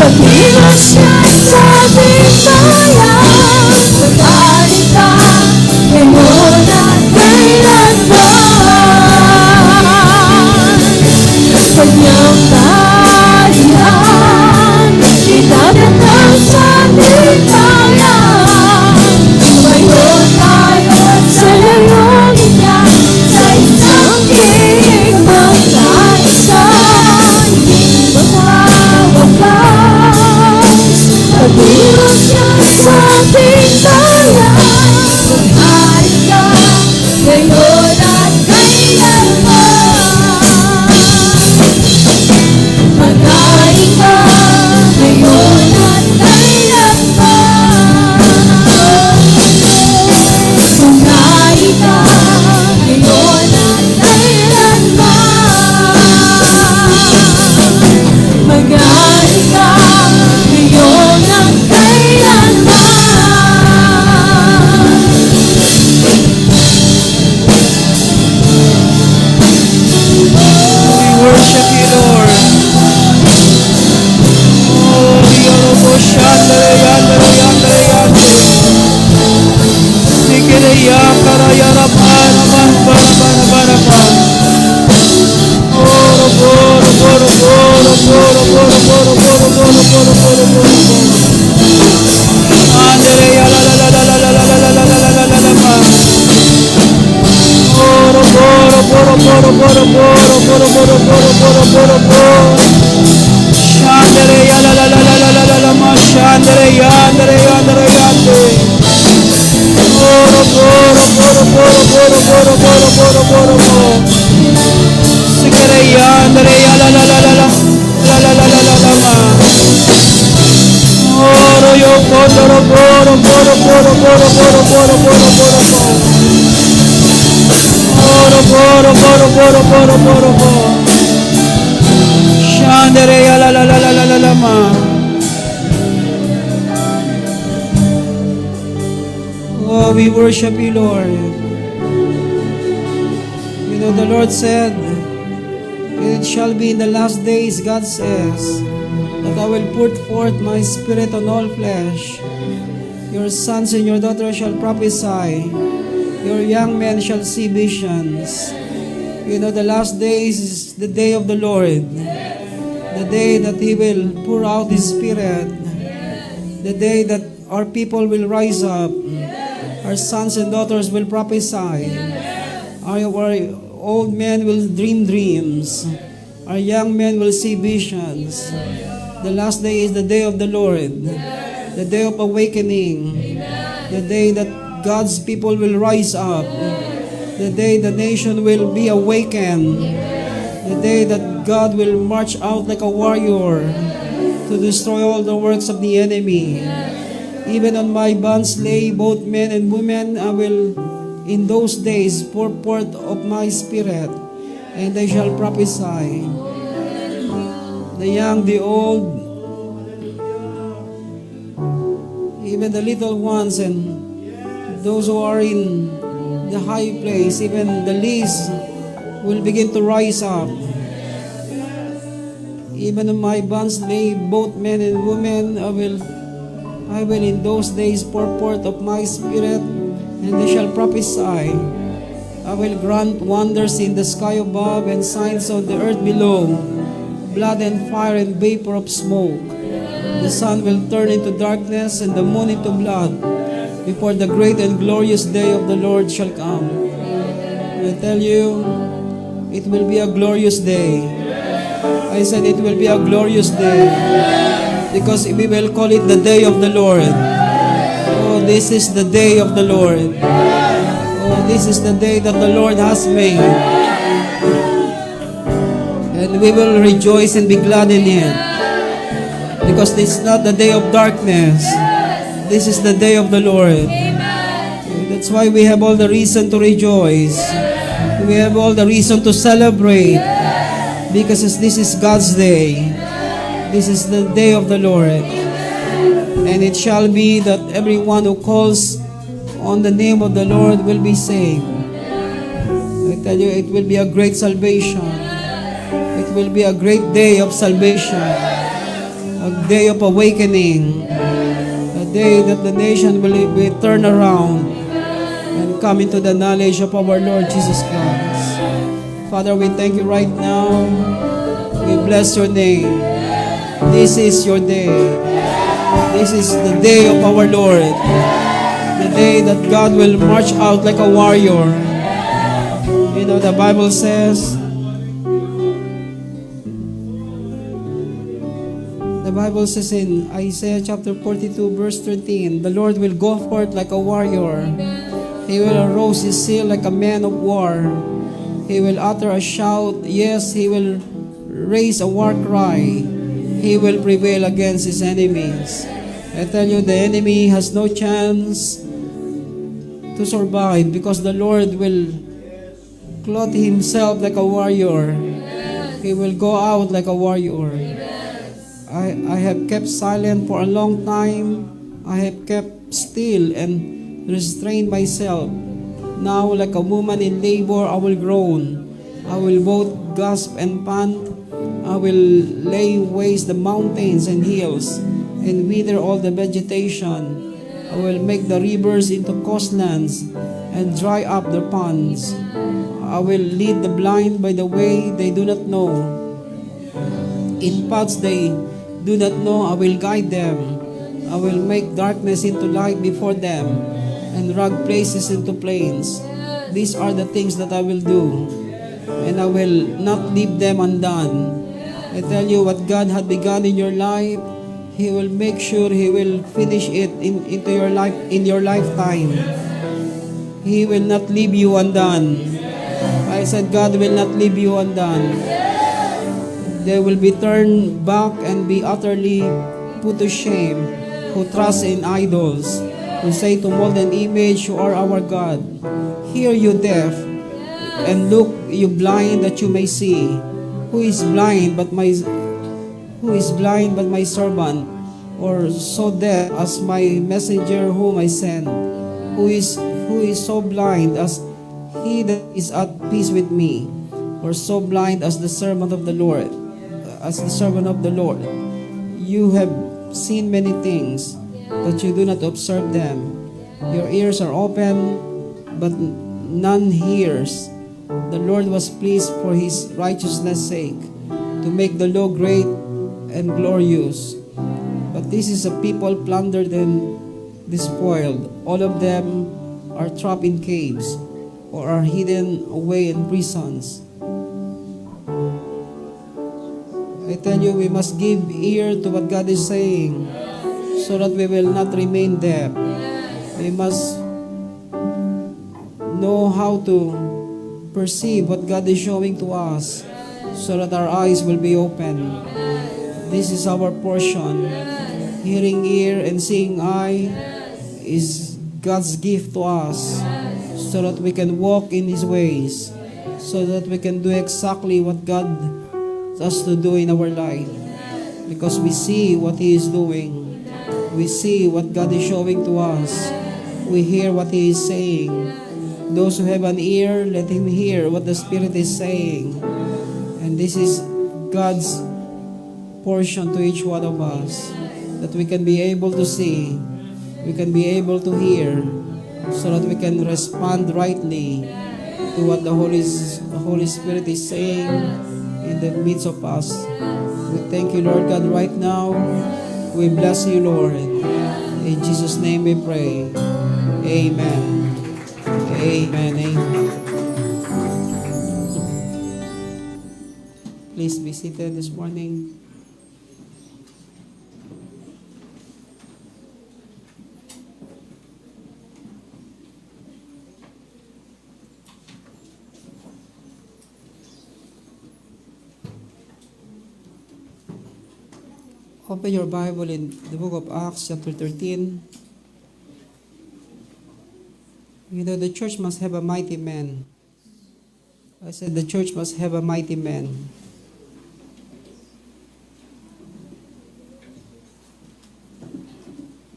Pag-iwas siya sa ating bayan, maghari ka ngayon at kailanman. Kanyang kaharian, itatatag sa ating bayan. Ngayon tayo sa layunin niya, sa isang kingdom na isa, hindi mawawakas. Pag-iwas siya sa ating bayan, maghari ka ngayon at kailanman. Maghari ka ngayon at kailanman. Maghari ka ngayon at kailanman. Maghari ka ngayon at kailanman. We worship you, Lord. Oh, Yorobo Shandere Yandere Yandere Yandere. Sikere Yakara Yarabara Bara Bara Bara Bara. Oro Boro Boro Boro Boro Boro Boro Boro Boro Boro Boro Boro Boro. Andere Yala La La La La La La La La La La La La La La. Boro boro boro boro boro boro boro boro boro boro boro boro. Shandere ya la la la la la la la la ma shandere yandere yandere yandere. Boro boro boro boro boro boro boro boro boro boro. Sikere yandere ya la la la la la la la la la la la ma. Boro yo boro boro boro boro boro boro boro boro boro boro. Boro boro boro boro boro boro boro. Shandere ya la la la la la la la ma. Oh, we worship you, Lord. You know the Lord said, it shall be in the last days, God says, that I will put forth my spirit on all flesh. Your sons and your daughters shall prophesy. Your young men shall see visions. You know, the last days is the day of the Lord. The day that He will pour out His Spirit. The day that our people will rise up. Our sons and daughters will prophesy. Our old men will dream dreams. Our young men will see visions. The last day is the day of the Lord. The day of awakening. The day that God's people will rise up. The day the nation will be awakened. The day that God will march out like a warrior to destroy all the works of the enemy. Even on my bonds lay both men and women, I will in those days pour forth of my spirit, and they shall prophesy. The young, the old, even the little ones, and those who are in the high place, even the least, will begin to rise up. Even in my bonds lay both men and women, I will in those days pour forth of my spirit, and they shall prophesy. I will grant wonders in the sky above and signs on the earth below, blood and fire and vapor of smoke. The sun will turn into darkness and the moon into blood, before the great and glorious day of the Lord shall come. I tell you, it will be a glorious day. I said it will be a glorious day, because we will call it the day of the Lord. Oh, this is the day of the Lord. Oh, this is the day that the Lord has made. And we will rejoice and be glad in it, because this is not the day of darkness. This is the day of the Lord. That's why we have all the reason to rejoice. We have all the reason to celebrate, because this is God's day. This is the day of the Lord. And it shall be that everyone who calls on the name of the Lord will be saved. I tell you, it will be a great salvation. It will be a great day of salvation. A a day of awakening, a day that the nation will be turned around and come into the knowledge of our Lord Jesus Christ. Father, we thank you right now. We bless your name. This is your day. This is the day of our Lord. The day that God will march out like a warrior. You know, the Bible says, in Isaiah chapter 42 verse 13, the Lord will go forth like a warrior. He will arouse his seal like a man of war. He will utter a shout. Yes, he will raise a war cry. He will prevail against his enemies. I tell you, the enemy has no chance to survive because the Lord will clothe himself like a warrior. He will go out like a warrior. I have kept silent for a long time. I have kept still and restrained myself. Now, like a woman in labor, I will groan. I will both gasp and pant. I will lay waste the mountains and hills and wither all the vegetation. I will make the rivers into coastlands and dry up their ponds. I will lead the blind by the way they do not know. In paths they do not know, I will guide them. I will make darkness into light before them and rugged places into plains. These are the things that I will do, and I will not leave them undone. I tell you, what God had begun in your life, He will make sure He will finish it into your life, in your lifetime. He will not leave you undone. I said, God will not leave you undone. They will be turned back and be utterly put to shame who trust in idols, who say to mold an image, you are our God. Hear, you deaf, and look, you blind, that you may see. Who is blind but my servant, or so deaf as my messenger whom I send? Who is so blind as he that is at peace with me, or so blind as the servant of the Lord? You have seen many things, but you do not observe them. Your ears are open, but none hears. The Lord was pleased for his righteousness' sake, to make the law great and glorious. But this is a people plundered and despoiled. All of them are trapped in caves, or are hidden away in prisons. I tell you, we must give ear to what God is saying, so that we will not remain deaf. We must know how to perceive what God is showing to us, so that our eyes will be open. This is our portion. Hearing ear and seeing eye is God's gift to us, so that we can walk in His ways, so that we can do exactly what God us to do in our life, because we see what He is doing. We see what God is showing to us. We hear what He is saying. Those who have an ear, let him hear what the Spirit is saying. And this is God's portion to each one of us, that we can be able to see, we can be able to hear, so that we can respond rightly to what the Holy Spirit is saying in the midst of us. We thank you, Lord God, right now. We bless you, Lord. In Jesus' name we pray. Amen. Amen. Amen. Please be seated this morning. Open your Bible in the book of Acts, chapter 13. You know, the church must have a mighty man. I said the church must have a mighty man.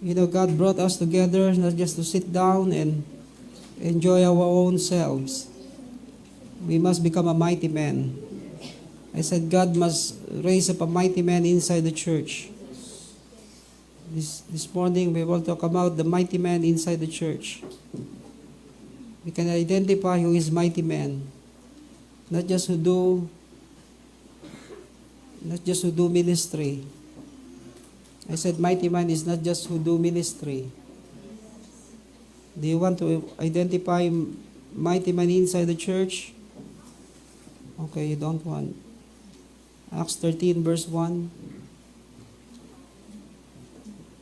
You know, God brought us together not just to sit down and enjoy our own selves. We must become a mighty man. I said God must raise up a mighty man inside the church, This morning we will talk about the mighty man inside the church. We can identify who is mighty man, not just who do ministry. I said mighty man is not just who do ministry. Do you want to identify mighty man inside the church? Okay, you don't want. Acts 13 verse 1.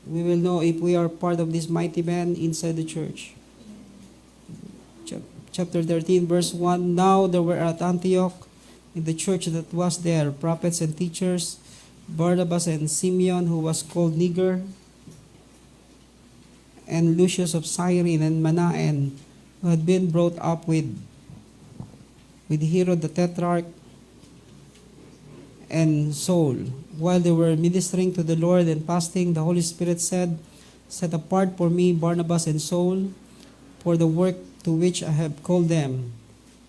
We will know if we are part of this mighty man inside the church. Chapter 13 verse 1. Now there were at Antioch in the church that was there prophets and teachers, Barnabas and Simeon, who was called Niger, and Lucius of Cyrene, and Manaen, who had been brought up with Herod the Tetrarch, and Saul. While they were ministering to the Lord and fasting, the Holy Spirit said, "Set apart for me Barnabas and Saul for the work to which I have called them."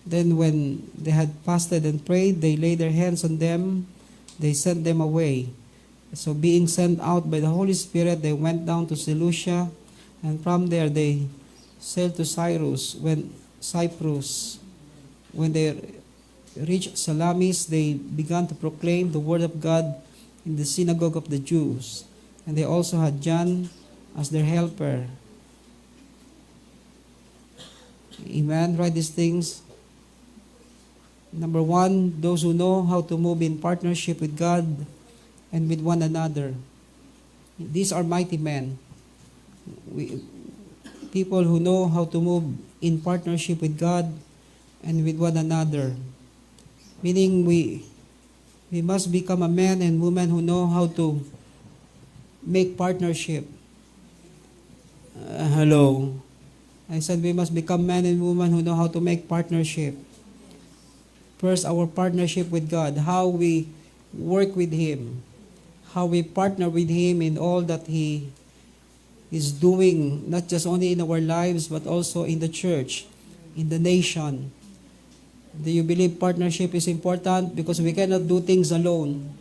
Then when they had fasted and prayed, they laid their hands on them. They sent them away. So being sent out by the Holy Spirit, they went down to Seleucia, and from there they sailed to Cyprus. When they reached Salamis, they began to proclaim the word of God in the synagogue of the Jews. And they also had John as their helper. Amen. Write these things. Number one, those who know how to move in partnership with God and with one another. These are mighty men. People who know how to move in partnership with God and with one another. Meaning we must become a man and woman who know how to make partnership. Hello. I said we must become men and women who know how to make partnership. First, our partnership with God, how we work with Him, how we partner with Him in all that He is doing, not just only in our lives, but also in the church, in the nation. Do you believe partnership is important? Because we cannot do things alone.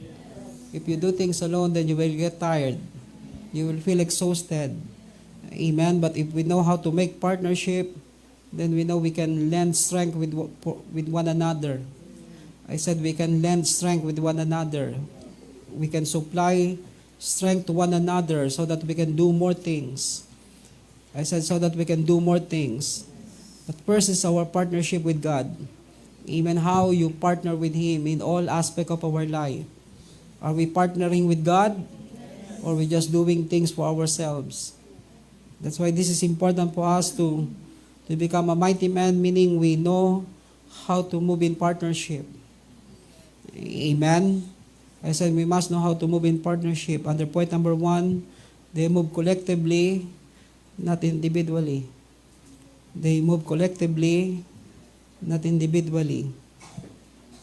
If you do things alone, then you will get tired. You will feel exhausted. Amen. But if we know how to make partnership, then we know we can lend strength with one another. I said we can lend strength with one another. We can supply strength to one another so that we can do more things. I said so that we can do more things. But first is our partnership with God. Even how you partner with Him in all aspects of our life. Are we partnering with God? Or are we just doing things for ourselves? That's why this is important for us to become a mighty man, meaning we know how to move in partnership. Amen. I said we must know how to move in partnership. Under point number 1, they move collectively, not individually. They move collectively, not individually.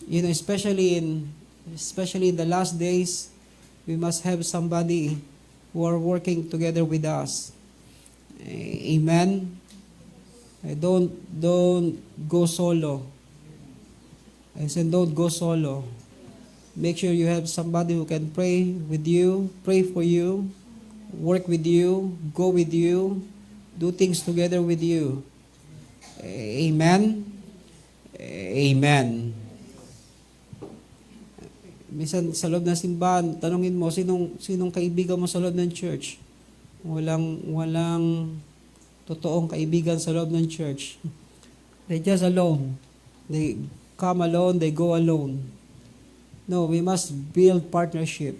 You know, especially in the last days, we must have somebody who are working together with us. Amen. Don't go solo. I said don't go solo. Make sure you have somebody who can pray with you, pray for you, work with you, go with you, do things together with you. Amen. Amen. Minsan sa loob ng simbahan, tanungin mo sinong kaibigan mo sa loob ng church. Walang totoong kaibigan sa loob ng church. They're just alone. They come alone, they go alone. No, we must build partnership.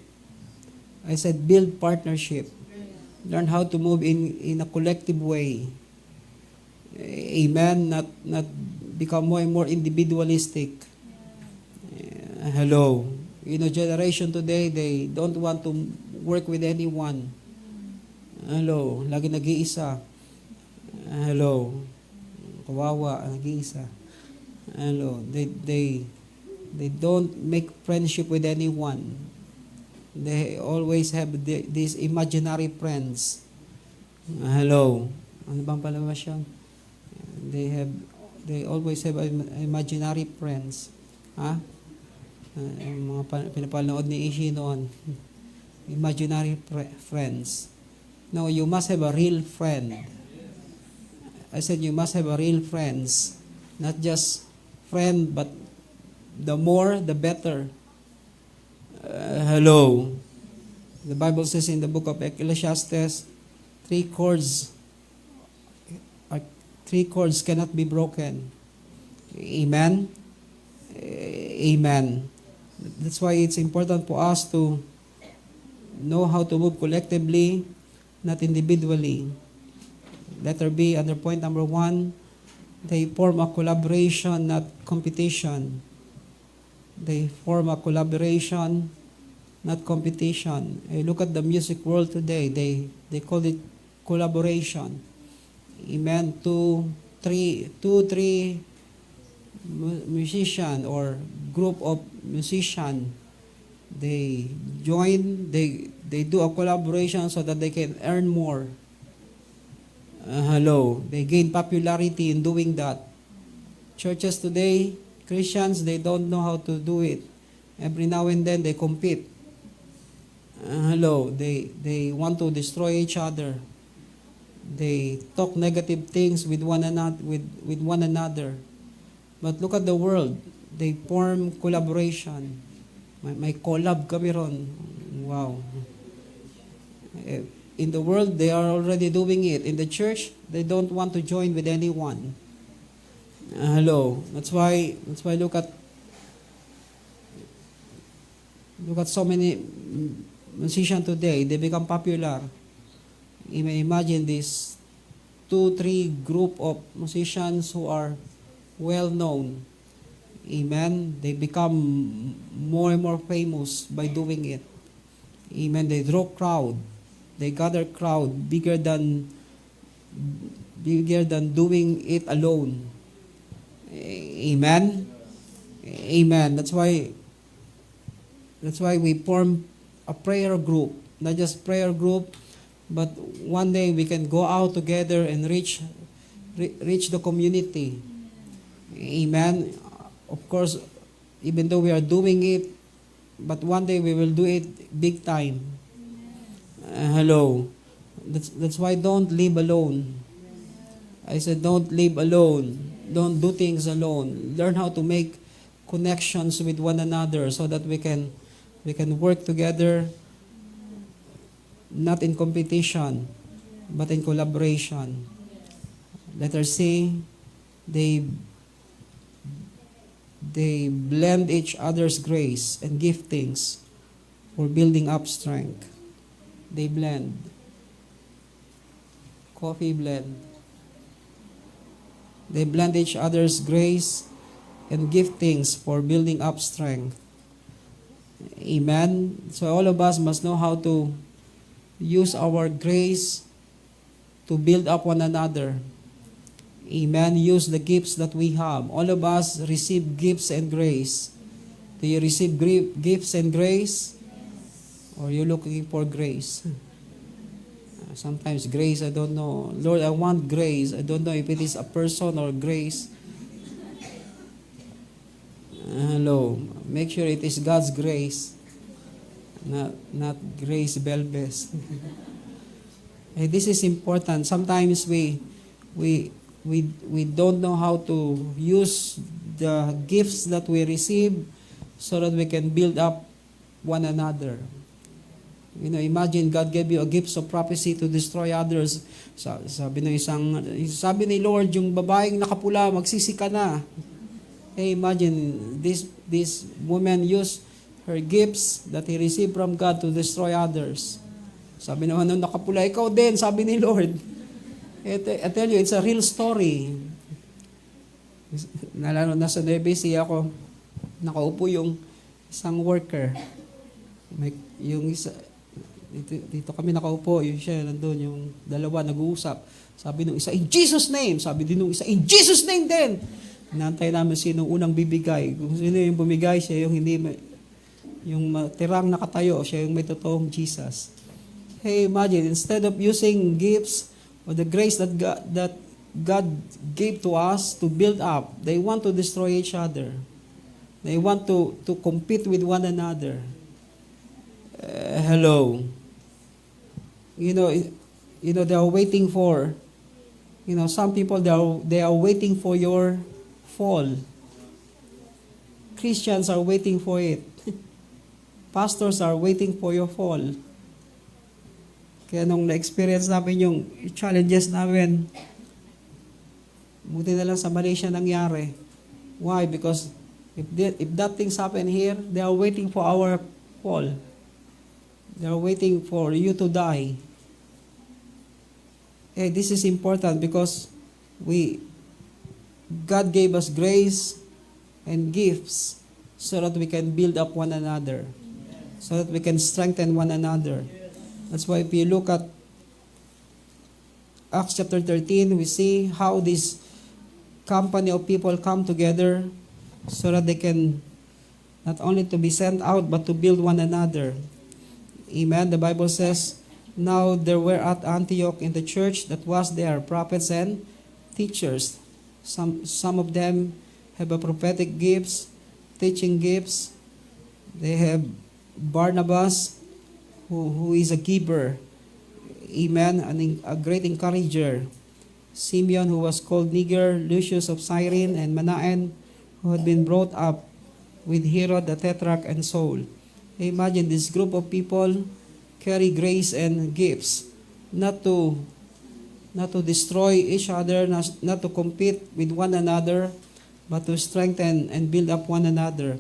I said build partnership. Learn how to move in a collective way. Amen. Not become more and more individualistic. Hello. You know, generation today, they don't want to work with anyone. Hello. Lagi nag-iisa. Hello. Kawawa, nag-iisa. Hello. They don't make friendship with anyone. They always have these imaginary friends. Hello. Ano bang palabas yun? They always have imaginary friends. Ha? Mga pinapanood ni Ishi noon. Imaginary friends. No, you must have a real friend. I said you must have a real friends. Not just friend, but the more, the better. Hello. The Bible says in the book of Ecclesiastes, three cords cannot be broken. Amen? Amen. That's why it's important for us to know how to move collectively, not individually. Letter B, under point number 1, they form a collaboration, not competition. They form a collaboration, not competition. Look at the music world today. They call it collaboration. Amen. Two, three musician or group of musician, they join, they do a collaboration so that they can earn more. Hello. They gain popularity in doing that. Churches today, Christians, they don't know how to do it. Every now and then they compete. Hello. They want to destroy each other. They talk negative things with one another. But look at the world. They form collaboration. May collab kami ron. Wow. In the world, they are already doing it. In the church, they don't want to join with anyone. Hello. That's why look at so many musicians today. They become popular. You may imagine this 2-3 group of musicians who are well known. Amen. They become more and more famous by doing it. Amen. They draw crowd. They gather crowd bigger than doing it alone. Amen. Amen. That's why we form a prayer group. Not just prayer group, but one day we can go out together and reach the community. Amen. Of course, even though we are doing it, but one day we will do it big time. Hello. That's why don't live alone. I said don't live alone. Don't do things alone. Learn how to make connections with one another so that we can work together, not in competition, but in collaboration. Letter C, they blend each other's grace and giftings for building up strength. They blend. Coffee blend. They blend each other's grace and giftings for building up strength. Amen. So all of us must know how to use our grace to build up one another. Amen. Use the gifts that we have. All of us receive gifts and grace. Do you receive gifts and grace? Or are you looking for grace? Sometimes grace, I don't know. Lord, I want grace. I don't know if it is a person or grace. Hello. Make sure it is God's grace. Not Grace Belbes. Hey, this is important. Sometimes we don't know how to use the gifts that we receive so that we can build up one another. You know, imagine God gave you a gift of prophecy to destroy others. Sabi ni Lord, yung babaeng nakapula, magsisi ka na. Hey, imagine this woman used her gifts that he received from God to destroy others. Sabi naman nung nakapula, ikaw din, sabi ni Lord. I tell you, it's a real story. Nasa Nueva Ecija ako, nakaupo yung isang worker. Yung isa, dito kami nakaupo, yung siya, nandun, yung dalawa nag-uusap. Sabi nung isa, in Jesus' name! Sabi din nung isa, in Jesus' name din! Inaantay namin sino unang bibigay. Kung sino yung bumigay, siya yung hindi, yung tirang nakatayo, siya yung may totoong Jesus. Hey, imagine, instead of using gifts or the grace that God gave to us to build up, they want to destroy each other. They want to compete with one another. Hello. You know, they are waiting for, some people, they are waiting for your fall. Christians are waiting for it. Pastors are waiting for your fall. Kaya nung na-experience namin yung challenges namin, buti na lang sa Malaysia nangyari. Why? Because if that things happen here, they are waiting for our fall. They are waiting for you to die. Hey, this is important because God gave us grace and gifts so that we can build up one another, so that we can strengthen one another. That's why if you look at Acts chapter 13, we see how this company of people come together so that they can not only to be sent out but to build one another. Amen. The Bible says, now there were at Antioch in the church that was there prophets and teachers. Some of them have a prophetic gifts, teaching gifts. They have Barnabas, who is a giver. Amen. A great encourager. Simeon, who was called Niger, Lucius of Cyrene, and Manaen, who had been brought up with Herod the Tetrarch and Saul. Imagine this group of people carry grace and gifts, not to destroy each other, not to compete with one another, but to strengthen and build up one another.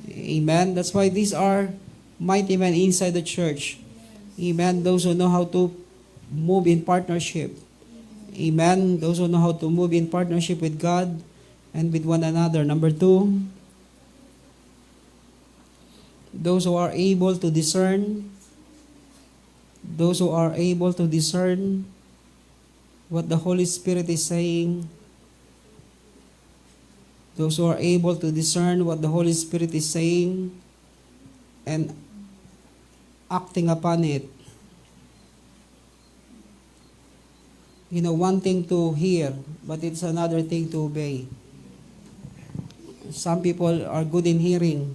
Amen. That's why these are mighty men inside the church. Amen. Those who know how to move in partnership. Amen. Those who know how to move in partnership with God and with one another. Number 2, those who are able to discern. Those who are able to discern what the Holy Spirit is saying. Those who are able to discern what the Holy Spirit is saying and acting upon it. One thing to hear, but it's another thing to obey. Some people are good in hearing.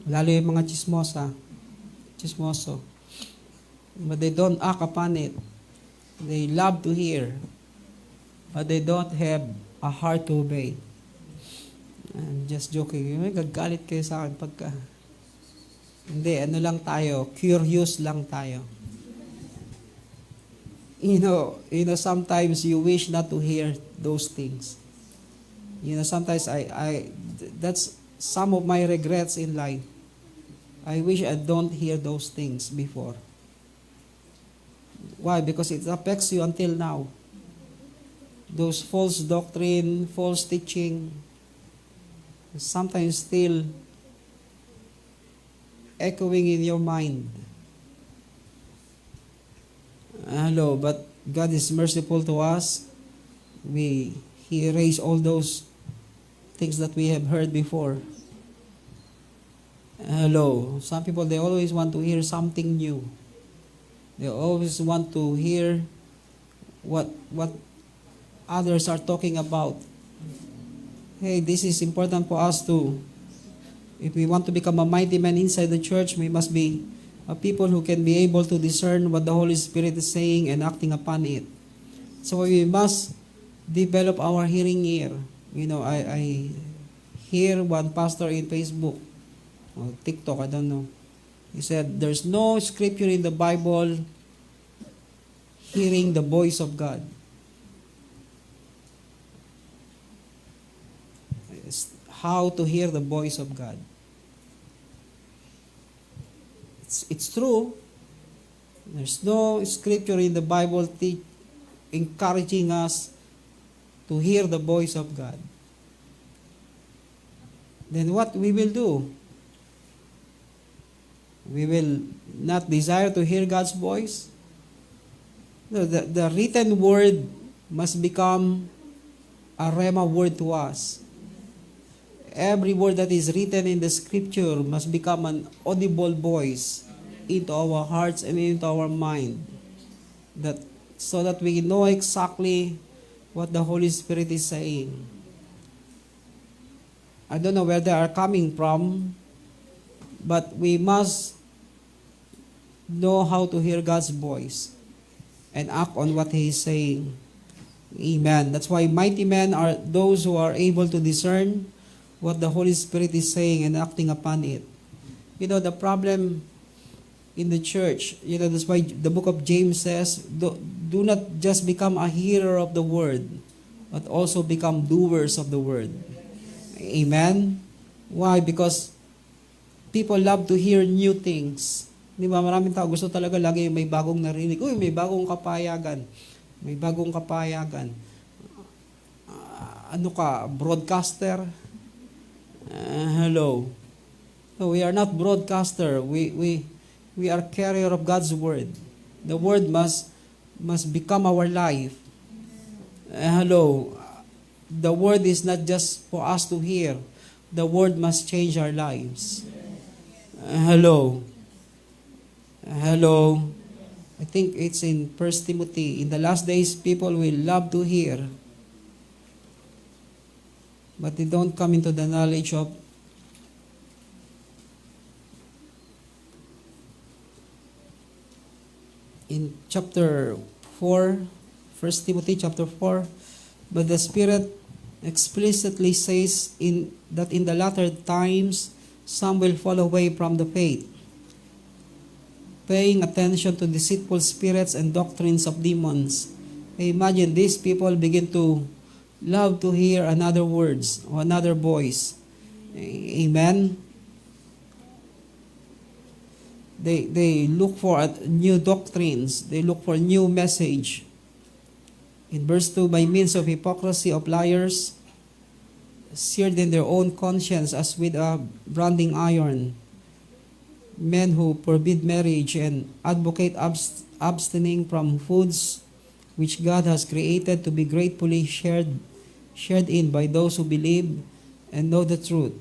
Lalo yung mga chismoso. But they don't act upon it. They love to hear, but they don't have a heart to obey. I'm just joking. Gagalit kayo sa akin pagka... Hindi, lang tayo, curious lang tayo. Sometimes you wish not to hear those things. Sometimes that's some of my regrets in life. I wish I don't hear those things before. Why? Because it affects you until now. Those false doctrine, false teaching, sometimes still echoing in your mind. Hello, but God is merciful to us. He erased all those things that we have heard before. Hello, some people, they always want to hear something new. They always want to hear what others are talking about. Hey, this is important for us too. If we want to become a mighty man inside the church, we must be a people who can be able to discern what the Holy Spirit is saying and acting upon it. So we must develop our hearing ear. I hear one pastor in Facebook or TikTok, I don't know. He said, there's no scripture in the Bible hearing the voice of God. How to hear the voice of God. It's true. There's no scripture in the Bible encouraging us to hear the voice of God. Then what we will do? We will not desire to hear God's voice. No, the written word must become a rhema word to us. Every word that is written in the scripture must become an audible voice into our hearts and into our mind, so that we know exactly what the Holy Spirit is saying. I don't know where they are coming from, but we must know how to hear God's voice. and act on what He is saying. Amen. That's why mighty men are those who are able to discern what the Holy Spirit is saying and acting upon it. The problem in the church, that's why the book of James says, do not just become a hearer of the word, but also become doers of the word. Amen? Why? Because people love to hear new things. Di ba? Maraming tao gusto talaga lagi may bagong narinig. Uy, may bagong kapayagan. May bagong kapayagan. Ano ka? Broadcaster? Hello. No, we are not broadcaster. We are carrier of God's word. The word must become our life. Hello. The word is not just for us to hear. The word must change our lives. Hello. Hello. I think it's in 1 Timothy. In the last days, people will love to hear, but they don't come into the knowledge of in chapter 4, 1 Timothy chapter 4, but the Spirit explicitly says that in the latter times, some will fall away from the faith, paying attention to deceitful spirits and doctrines of demons. Imagine these people begin to love to hear another words or another voice. Amen. They look for new doctrines. They look for new message. In verse 2, by means of hypocrisy of liars, seared in their own conscience as with a branding iron, men who forbid marriage and advocate abstaining from foods which God has created to be gratefully shared in by those who believe and know the truth.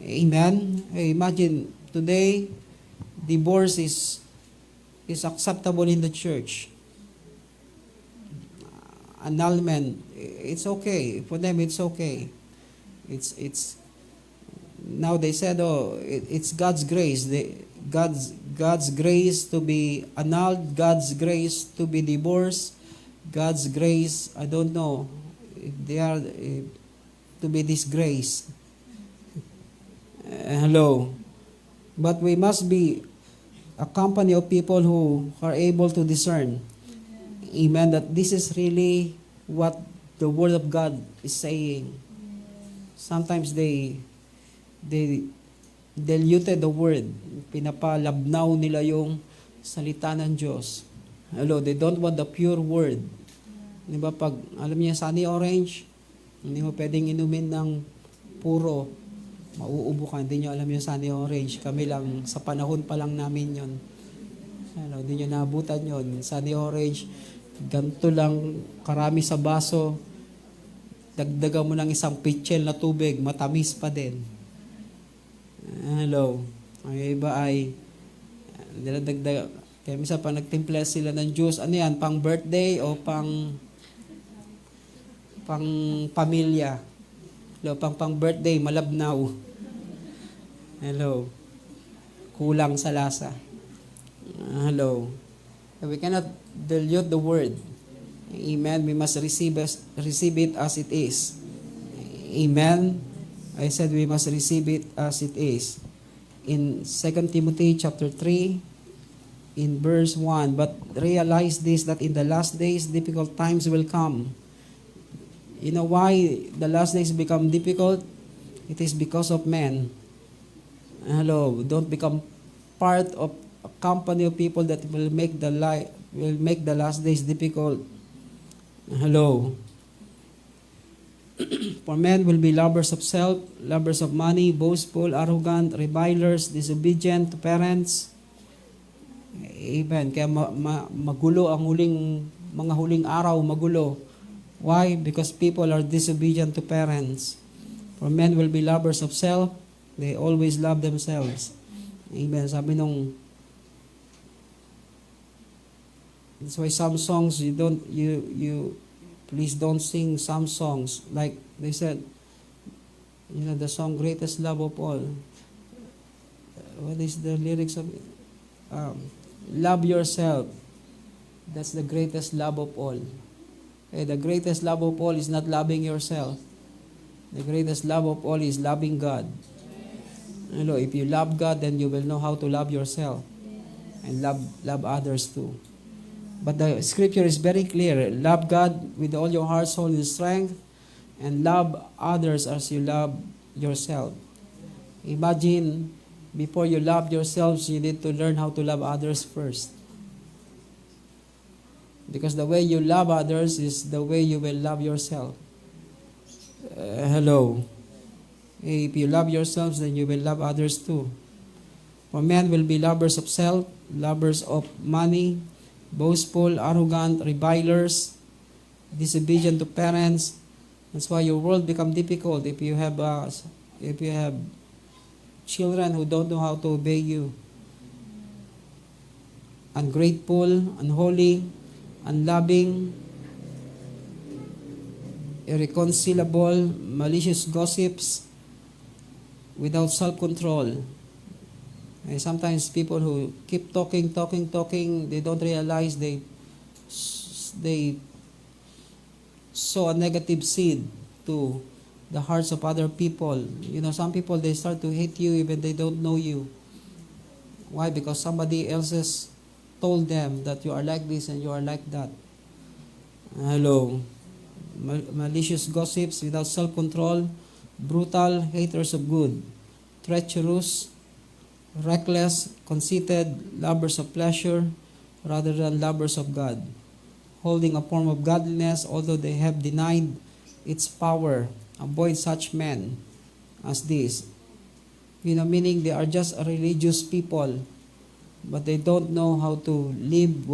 Amen. Imagine today, divorce is acceptable in the church. Annulment, it's okay for them. It's okay. It's now they said, it's God's grace. God's grace to be annulled, God's grace to be divorced, God's grace, I don't know if they are to be disgraced. Hello. But we must be a company of people who are able to discern. Amen. That this is really what the Word of God is saying. Sometimes they diluted the Word. Pinapalabnaw nila yung salita ng Diyos. Hello, they don't want the pure Word. Di ba pag, alam niya, sunny orange, hindi mo pwedeng inumin ng puro. Mauubo ka, hindi nyo alam yung sunny orange. Kami lang, sa panahon pa lang namin yon. Hello, hindi nyo naabutan yon. Sunny orange, ganito lang, karami sa baso, dagdagan mo ng isang pitchel na tubig, matamis pa din. Hello. Ang iba ay niladagdag. Kaya minsan pag nagtimpla sila ng juice, ano yan, pang birthday o pang pamilya. Hello, pang birthday, malabnaw. Hello. Kulang sa lasa. Hello. We cannot dilute the word. Amen. We must receive it as it is. Amen. I said we must receive it as it is. In 2 Timothy chapter 3, in verse 1, but realize this, that in the last days, difficult times will come. You know why the last days become difficult? It is because of men. Hello, don't become part of a company of people that will make the last days difficult. Hello. For men will be lovers of self, lovers of money, boastful, arrogant, revilers, disobedient to parents. Amen. Kaya magulo ang mga huling araw, magulo. Why? Because people are disobedient to parents. For men will be lovers of self, they always love themselves. Amen. Sabi nung, that's why some songs you please don't sing some songs. Like they said, the song Greatest Love of All. What is the lyrics of it? Love yourself. That's the greatest love of all. Okay, the greatest love of all is not loving yourself. The greatest love of all is loving God. If you love God, then you will know how to love yourself and love others too. But the scripture is very clear. Love God with all your heart, soul, and strength, and love others as you love yourself. Imagine, before you love yourselves, you need to learn how to love others first. Because the way you love others is the way you will love yourself. Hello. If you love yourselves, then you will love others too. For men will be lovers of self, lovers of money, boastful, arrogant, revilers, disobedient to parents. That's why your world become difficult if you have children who don't know how to obey you. Ungrateful, unholy, unloving, irreconcilable, malicious gossips, without self-control. And sometimes people who keep talking, they don't realize they sow a negative seed to the hearts of other people. Some people, they start to hate you even they don't know you. Why? Because somebody else has told them that you are like this and you are like that. Hello. Malicious gossips, without self-control, brutal, haters of good, treacherous, reckless, conceited, lovers of pleasure rather than lovers of God, holding a form of godliness although they have denied its power. Avoid such men as this. Meaning they are just a religious people, but they don't know how to live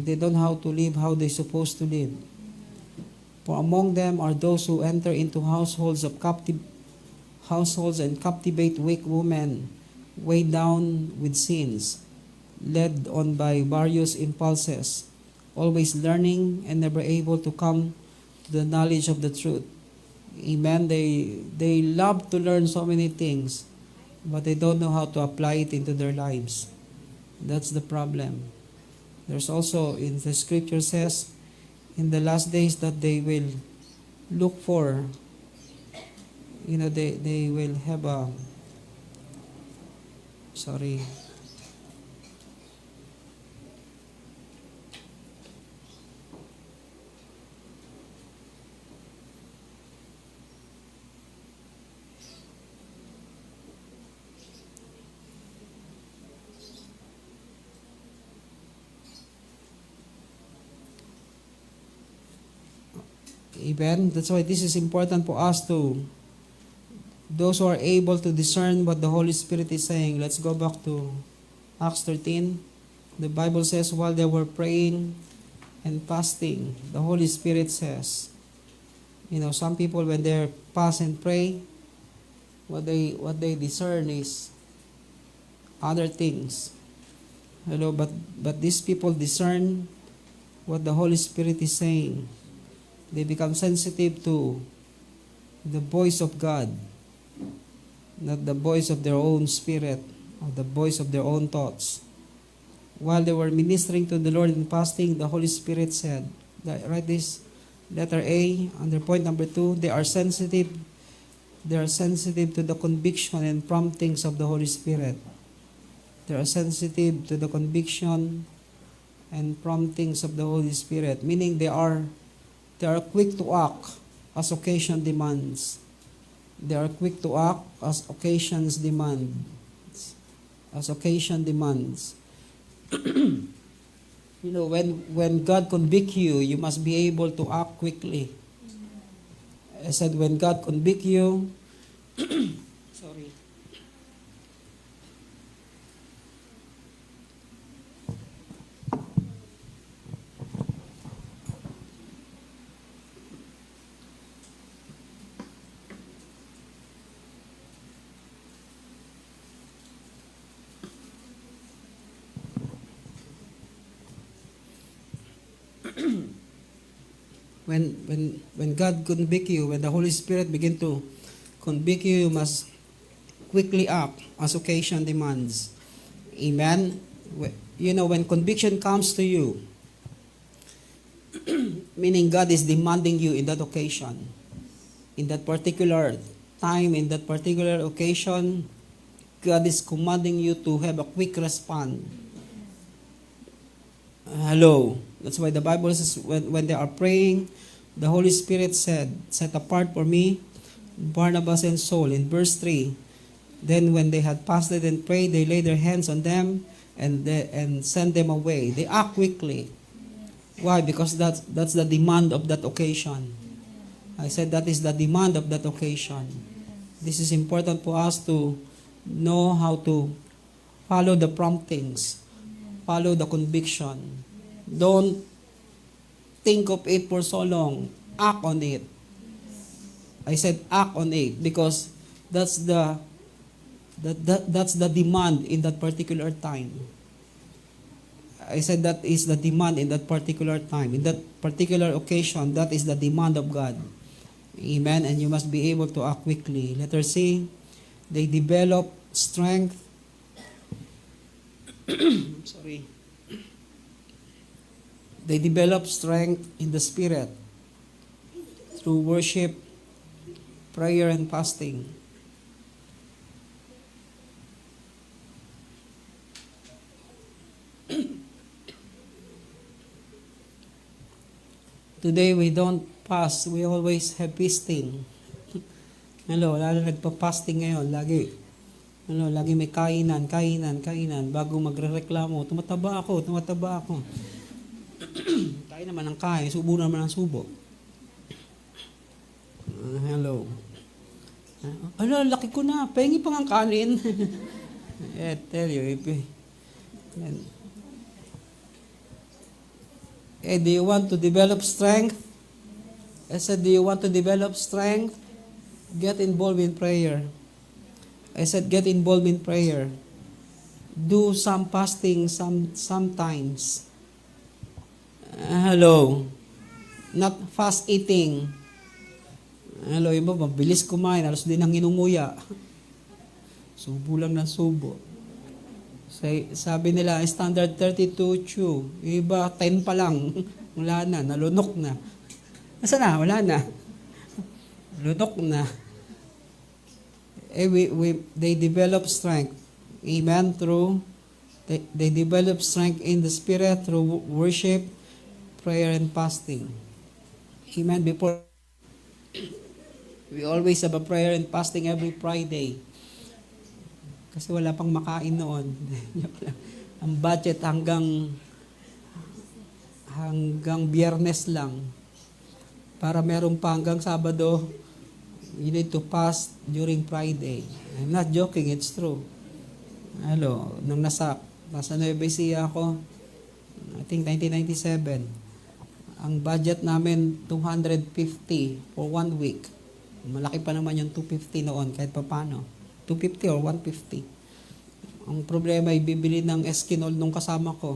they don't know how to live how they're supposed to live. For among them are those who enter into households and captivate weak women, weighed down with sins, led on by various impulses, always learning and never able to come to the knowledge of the truth. Amen. They love to learn so many things, but they don't know how to apply it into their lives. That's the problem. There's also, in the scripture says, in the last days that they will look for, they will have Amen. That's why this is important for us those who are able to discern what the Holy Spirit is saying. Let's go back to Acts 13. The Bible says, while they were praying and fasting, the Holy Spirit says, some people when they fast and pray, what they discern is other things. But these people discern what the Holy Spirit is saying. They become sensitive to the voice of God, not the voice of their own spirit or the voice of their own thoughts. While they were ministering to the Lord in fasting, the Holy Spirit said, write this letter A under point number 2, they are sensitive to the conviction and promptings of the Holy Spirit. They are sensitive to the conviction and promptings of the Holy Spirit, meaning they are quick to act as occasion demands. They are quick to act as occasions demand. As occasion demands. When God convict you, you must be able to act quickly. I said, when God convict you, sorry. When God convict you, when the Holy Spirit begin to convict you, you must quickly act as occasion demands. Amen. when conviction comes to you, meaning God is demanding you in that occasion, in that particular time, in that particular occasion, God is commanding you to have a quick response. Hello. That's why the Bible says when they are praying, the Holy Spirit said, set apart for me Barnabas and Saul in verse 3. Then when they had fasted and prayed, they laid their hands on them and sent them away. They act quickly. Why? Because that's the demand of that occasion. I said that is the demand of that occasion. This is important for us to know how to follow the promptings, follow the conviction. Don't think of it for so long. Act on it. I said act on it because that's the demand in that particular time. I said that is the demand in that particular time. In that particular occasion, that is the demand of God. Amen. And you must be able to act quickly. Letter C, they develop strength. Sorry. They develop strength in the Spirit through worship, prayer, and fasting. Today we don't fast, we always have feasting. Hello, lalo nagpa-fasting ngayon, lagi. Lagi may kainan. Bago magre-reklamo, tumataba ako. Kain naman ng kain, subo naman ang subo. Hello. Laki ko na, pengi pang ang kanin. Tell you, do you want to develop strength? I said, do you want to develop strength? Get involved in prayer. I said, get involved in prayer. Do some fasting sometimes. Hello. Not fast eating. Hello, iba, mabilis kumain. Alas din ang inunguya. Subo lang ng subo. Sabi nila, standard 32 chew. Iba, 10 pa lang. Wala na, nalunok na. Nasaan na? Wala na. Lunok na. They develop strength. Amen. They develop strength in the Spirit through worship, prayer, and fasting. Amen. We always have a prayer and fasting every Friday. Kasi wala pang makain noon. Ang budget hanggang Biyernes lang. Para meron pa hanggang Sabado, you need to fast during Friday. I'm not joking, it's true. Hello, nung nasa Nueva Ecija ako, I think 1997, ang budget namin 250 for 1 week. Malaki pa naman yung 250 noon kahit pa paano. 250 or 150. Ang problema ay bibili ng Eskinol nung kasama ko.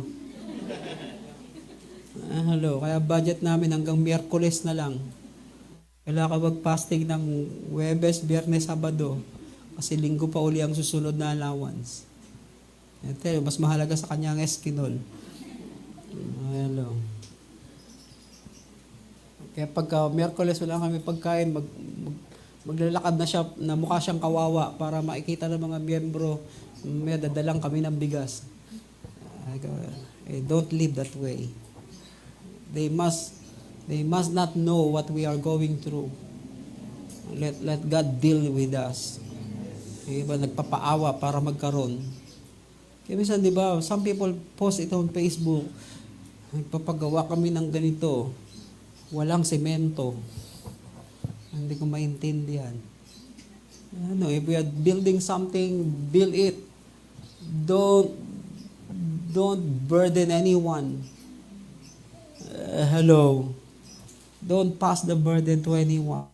Hello, kaya budget namin hanggang Miyerkules na lang. Kailangan ka mag-fasting ng Huwebes, Biyernes, Sabado. Kasi Linggo pa uli ang susunod na allowance. Ito, mas mahalaga sa kanya ang Eskinol. Hello. Kaya pagka Miyerkules wala kami pagkain, maglalakad na siya na mukha siyang kawawa para makikita ng mga miyembro, may dadalang kami ng bigas. Don't live that way. They must not know what we are going through. Let God deal with us. Iba nagpapaawa para magkaroon. Kaya minsan, di ba, some people post it on Facebook, nagpapagawa kami ng ganito, walang semento. Hindi ko maintindihan. If we are building something, build it. Don't burden anyone. Hello. Don't pass the burden to anyone.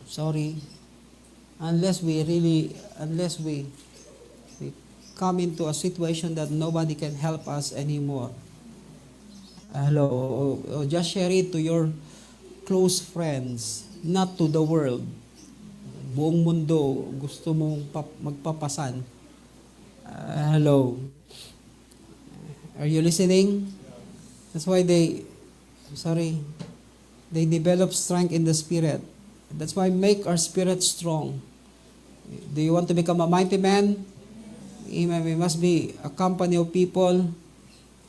Sorry. Unless we come into a situation that nobody can help us anymore. Hello. Just share it to your close friends, not to the world. Buong mundo gusto mong magpapasan. Hello. Are you listening? That's why they develop strength in the spirit. That's why make our spirit strong. Do you want to become a mighty man? Amen. We must be a company of people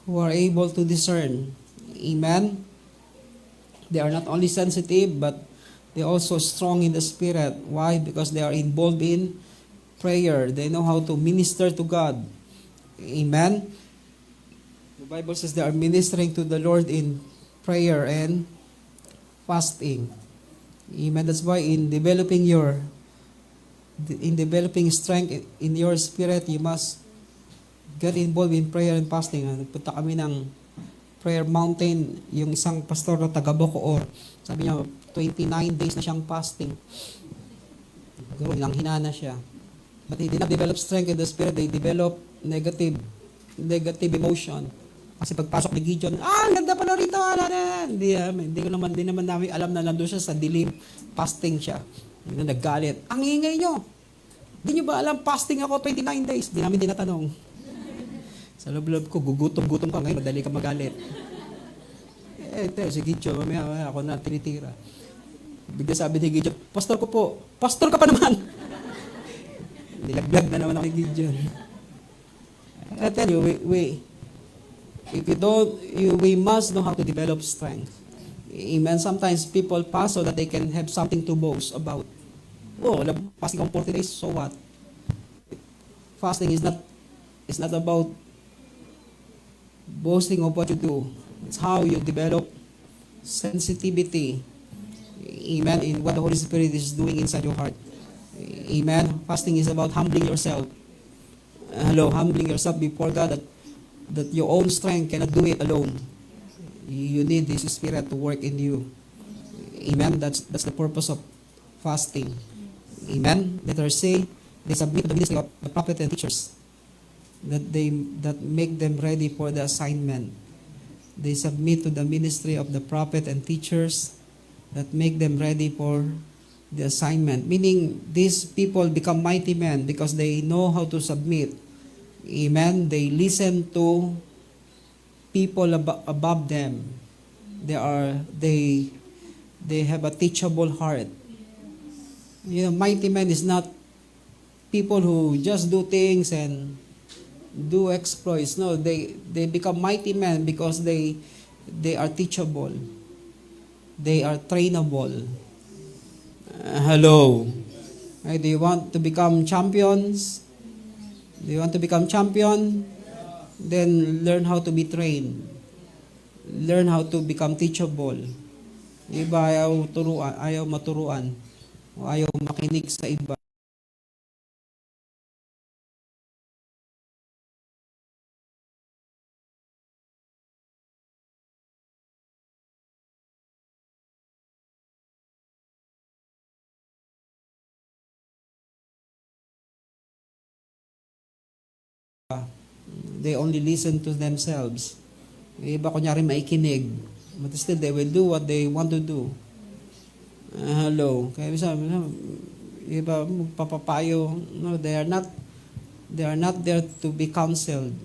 who are able to discern. Amen. They are not only sensitive, but they also strong in the spirit. Why? Because they are involved in prayer. They know how to minister to God. Amen. The Bible says they are ministering to the Lord in prayer and fasting. Amen. That's why in developing strength in your spirit, you must get involved in prayer and fasting. Nagpunta kami ng prayer mountain, yung isang pastor na taga Bacoor. Sabi niya, 29 days na siyang fasting. Siguro ilang hinana siya. But he did not develop strength in the spirit. They develop negative emotion. Kasi pagpasok ni Gideon, ganda pala rito. Hindi naman namin alam na nandun siya sa dilim. Fasting siya. Hindi na naggalit. Ang ingay nyo. Hindi nyo ba alam, fasting ako 29 days. Hindi namin tinatanong. Sa loob-loob ko, gugutom ka ngayon, madali ka magalit. Si Gideon, mamaya ako na tinitira. Bigla sabi ni Gideon, pastor ko po, pastor ka pa naman. Nilaglag na naman ako ni Gideon. I tell you, we must know how to develop strength. Amen. Sometimes people fast so that they can have something to boast about. Fasting on 40 days, so what? Fasting is not about boasting of what you do. It's how you develop sensitivity. Amen. In what the Holy Spirit is doing inside your heart. Amen. Fasting is about humbling yourself. Humbling yourself before God that your own strength cannot do it alone. You need this Spirit to work in you. Amen. That's the purpose of fasting. Amen. Letter C, they submit to the ministry of the prophet and teachers that make them ready for the assignment. They submit to the ministry of the prophet and teachers that make them ready for the assignment. Meaning, these people become mighty men because they know how to submit. Amen. They listen to people above them. They have a teachable heart. Mighty men is not people who just do things and do exploits. No, they become mighty men because they are teachable. They are trainable. Do you want to become champions? Do you want to become champion? Then learn how to be trained. Learn how to become teachable. Iba ayaw maturuan. O ayaw makinig sa iba. They only listen to themselves. Iba kunyari maikinig. But still, they will do what they want to do. Kaya sabi, iba magpapapayo. No, they are not there to be counseled.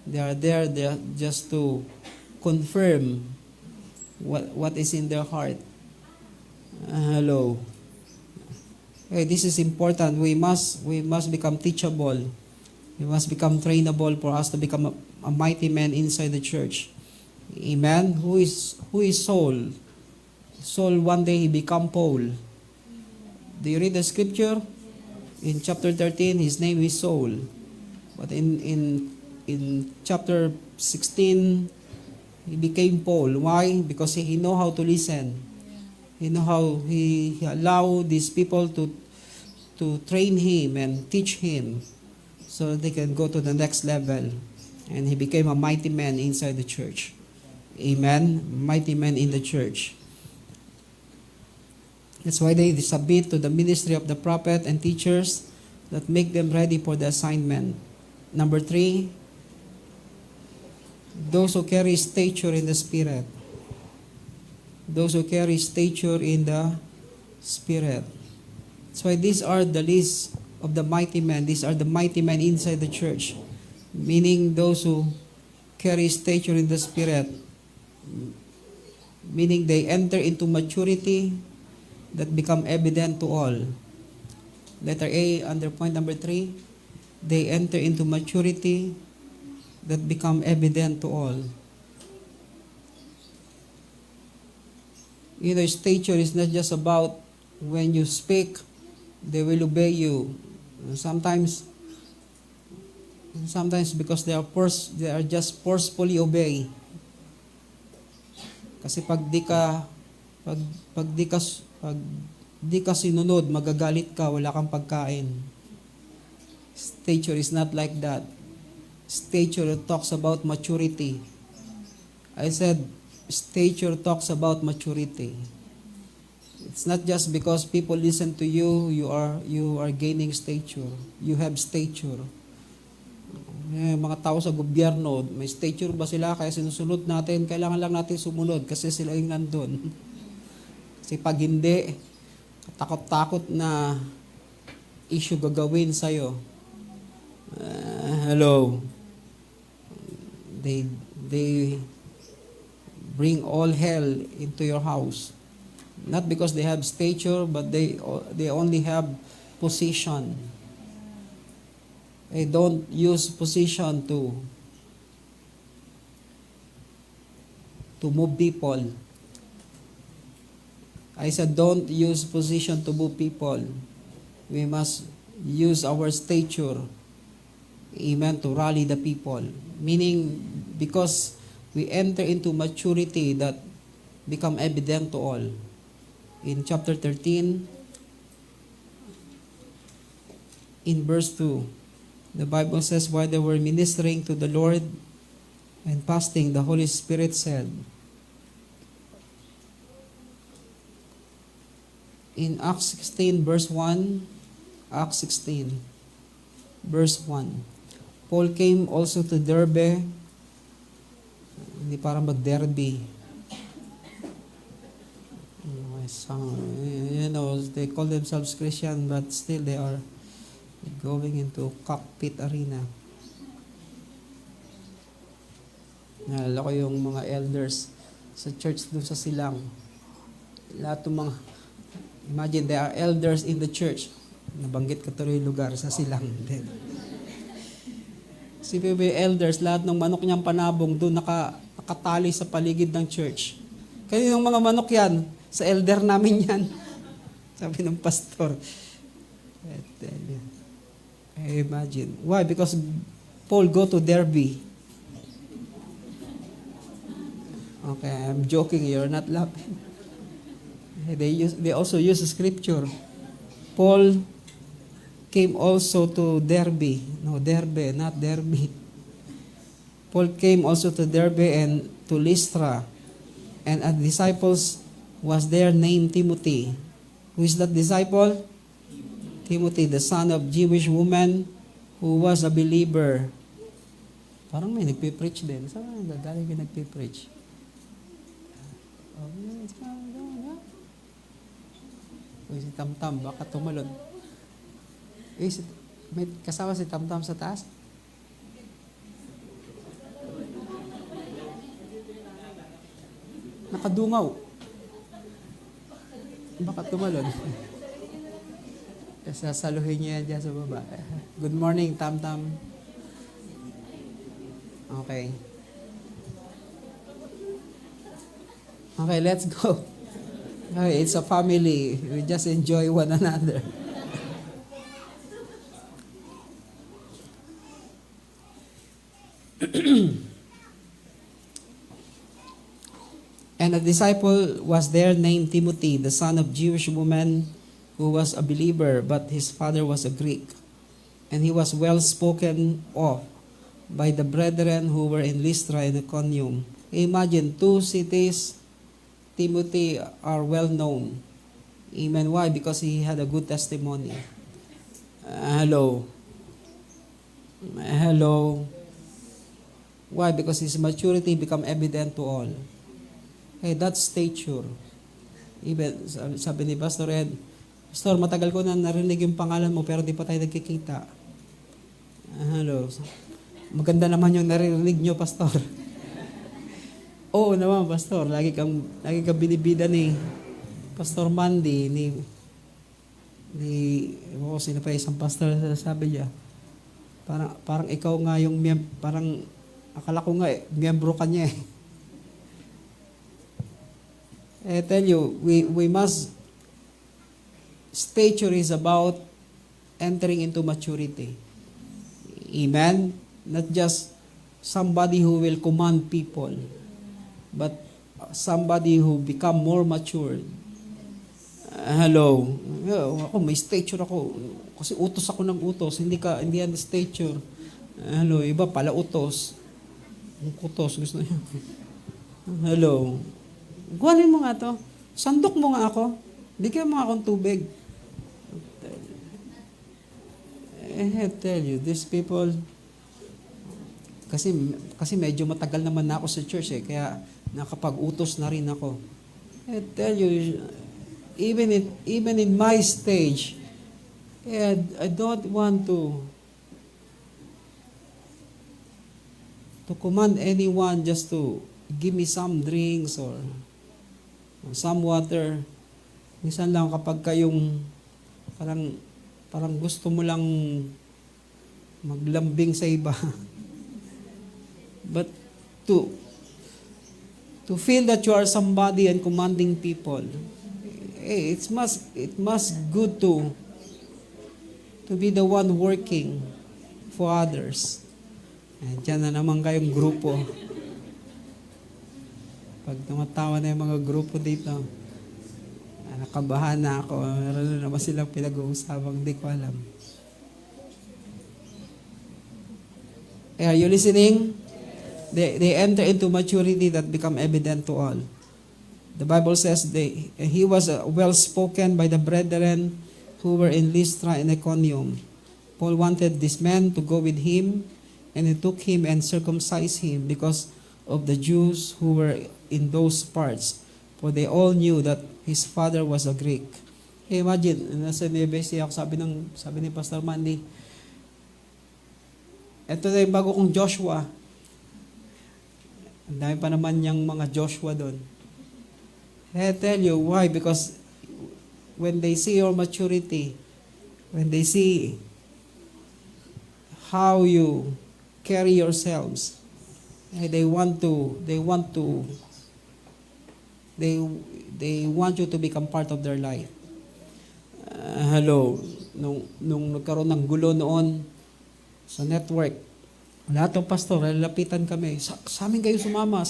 They are there just to confirm what is in their heart. Okay, this is important. We must become teachable. We must become trainable for us to become a mighty man inside the church. Amen. Who is Saul? Saul, one day he became Paul. Do you read the scripture? In chapter 13, his name is Saul. But in chapter 16, he became Paul. Why? Because he know how to listen. He know how he allowed these people to train him and teach him so that they can go to the next level. And he became a mighty man inside the church. Amen. Mighty man in the church. That's why they submit to the ministry of the prophet and teachers that make them ready for the assignment. Number 3, those who carry stature in the Spirit. Those who carry stature in the Spirit. That's why these are the list of the mighty men. These are the mighty men inside the church, meaning those who carry stature in the Spirit, meaning they enter into maturity that become evident to all. Letter A, under point number 3, they enter into maturity that become evident to all. You know, stature is not just about when you speak, they will obey you. Sometimes because they are just forcefully obey. Kasi pag di ka sinunod, magagalit ka, wala kang pagkain. Stature is not like that. Stature talks about maturity. I said, stature talks about maturity. It's not just because people listen to you, you are gaining stature. You have stature. Mga tao sa gobyerno, may stature ba sila? Kaya sinusunod natin, kailangan lang natin sumunod kasi sila yung nandun. Kasi pag hindi, takot-takot na issue gagawin sa'yo. Hello. They bring all hell into your house. Not because they have stature, but they only have position. They don't use position to move people. I said don't use position to move people. We must use our stature, amen, to rally the people. Meaning, because we enter into maturity that become evident to all. In chapter 13, in verse 2, the Bible says, while they were ministering to the Lord and fasting, the Holy Spirit said, in Acts 16, verse 1, Acts 16, verse 1, Paul came also to Derbe, hindi parang mag-derby. You know, they call themselves Christian, but still they are going into cockpit arena. Naalala ko yung mga elders sa church doon sa Silang. Lahat ng mga, imagine, there are elders in the church. Nabanggit ko tuloy yung lugar sa Silang. Si PB elders, lahat ng manok niyang panabong doon nakatali sa paligid ng church. Kaya yung mga manok yan, sa elder namin yan. Sabi ng pastor. Imagine. Why? Because Paul go to Derbe. Okay, I'm joking. You're not laughing. They also use scripture. Paul came also to Derbe. No, Derbe, not Derby. Paul came also to Derbe and to Lystra. And a disciples was there named Timothy. Who is that disciple? Timothy, the son of Jewish woman who was a believer. Parang may nagpipreach din. Saan ang gagaling yung nagpipreach? Uy, si Tamtam, baka tumalon. Uy, may kasama si Tamtam sa taas? Nakadungaw. Baka tumalon. Sasaluhin niya dyan sa baba. Good morning, Tam-Tam. Okay. Okay, let's go. Okay, it's a family. We just enjoy one another. And a disciple was there named Timothy, the son of Jewish woman who was a believer, but his father was a Greek. And he was well spoken of by the brethren who were in Lystra and Iconium. Imagine, 2 cities, Timothy are well known. Amen. Why? Because he had a good testimony. Hello. Why? Because his maturity become evident to all. Hey, that's stature. Even, sabi ni Pastor Ed, Pastor, matagal ko na narinig yung pangalan mo pero di pa tayo nagkikita. Hello. Maganda naman yung narinig nyo, Pastor. Oo naman, Pastor. Lagi kang binibida ni Pastor Mandy, sino pa isang pastor na sabi niya. Parang ikaw nga yung, parang akala ko nga miyembro ka niya eh. I tell you, we must, stature is about entering into maturity. Amen? Not just somebody who will command people, but somebody who become more matured. Hello. Ako, may stature ako. Kasi utos ako ng utos. Hindi yan stature. Hello, iba pala utos. Utos, gusto niya. Hello. Guwanin mo nga to. Sandok mo nga ako. Bigyan mo nga akong tubig. I tell you, these people, kasi medyo matagal naman na ako sa church eh, kaya nakapag-utos na rin ako. I tell you, even in my stage, I don't want to command anyone just to give me some drinks or some water. Minsan lang kapag kayong parang gusto mo lang maglambing sa iba. But to feel that you are somebody and commanding people, it must good to be the one working for others. Diyan na naman kayong grupo. Pag tumatawa na yung mga grupo dito, nakabahan na ako. Meron na naman silang pinag-uusapang di ko alam. Are you listening? They enter into maturity that become evident to all. The Bible says he was well spoken by the brethren who were in Lystra and Iconium. Paul wanted this man to go with him, and he took him and circumcised him because of the Jews who were in those parts, for they all knew that his father was a Greek. Hey, imagine, nasa Nebesi ako, sabi ni Pastor Mandy, ito na yung bago kong Joshua. Ang dami pa naman yung mga Joshua doon. I tell you why, because when they see your maturity, when they see how you carry yourselves, they want you to become part of their life. Hello, nung nagkaroon ng gulo noon sa network, lahat ng pastor, lalapitan kami. Sa amin kayo sumama.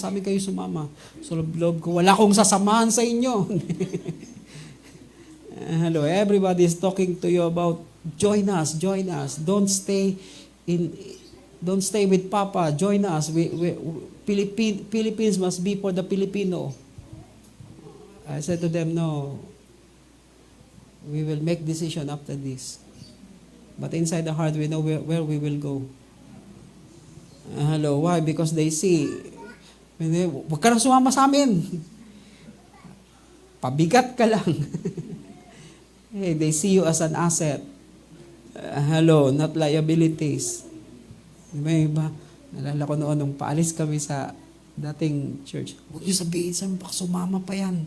So, loob ko, wala akong sasamahan sa inyo. Hello, everybody is talking to you about, join us. Don't stay with Papa. Join us. Philippines must be for the Filipino. I said to them, no. We will make decision after this. But inside the heart, we know where we will go. Hello, why? Because they see, huwag ka nang sumama sa amin. Pabigat ka lang. Hey, they see you as an asset. Hello, not liabilities. May iba, nalala ko noon nung paalis kami sa dating church. Huwag niyo sabihin sa baka sumama pa yan.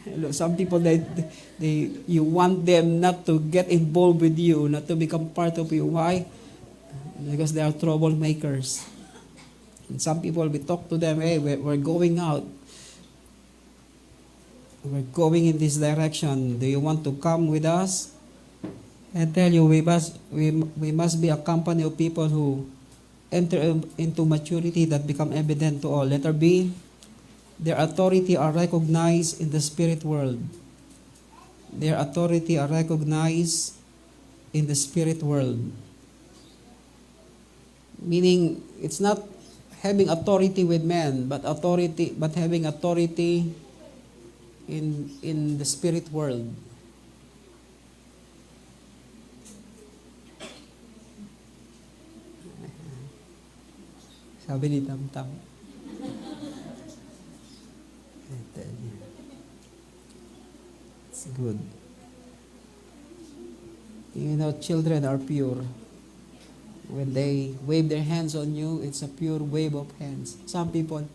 Hello, some people, you want them not to get involved with you, not to become part of you. Why? Because they are troublemakers. And some people, we talk to them, hey, we're going out. We're going in this direction. Do you want to come with us? I tell you, we must be a company of people who enter into maturity that become evident to all. Letter B, their authority are recognized in the spirit world. Their authority are recognized in the spirit world. Meaning, it's not having authority with men, but having authority in the spirit world. Sabi ni Tam-Tam. It's good. You know, children are pure. When they wave their hands on you, it's a pure wave of hands. Some people,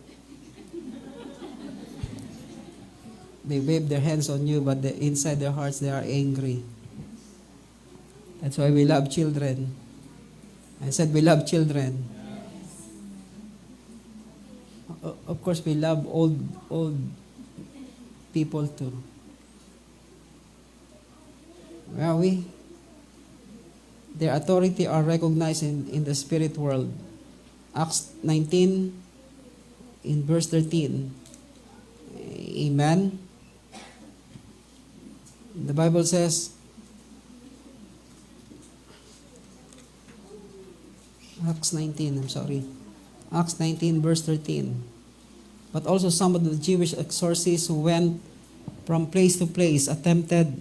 they wave their hands on you, but inside their hearts they are angry. That's why we love children. I said we love children. Of course, we love old people too. Well, their authority are recognized in the spirit world. Acts 19 in verse 13. Amen. The Bible says, Acts 19 verse 13. But also some of the Jewish exorcists who went from place to place attempted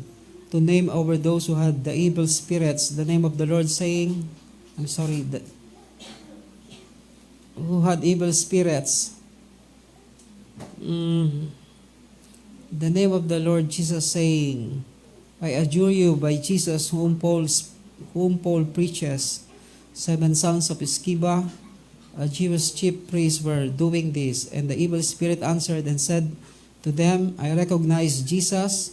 to name over those who had the evil spirits the name of the Lord, saying, who had evil spirits, the name of the Lord Jesus, saying, I adjure you by Jesus whom Paul preaches. 7 sons of Sceva, a Jewish chief priest, were doing this, and the evil spirit answered and said to them, I recognize Jesus,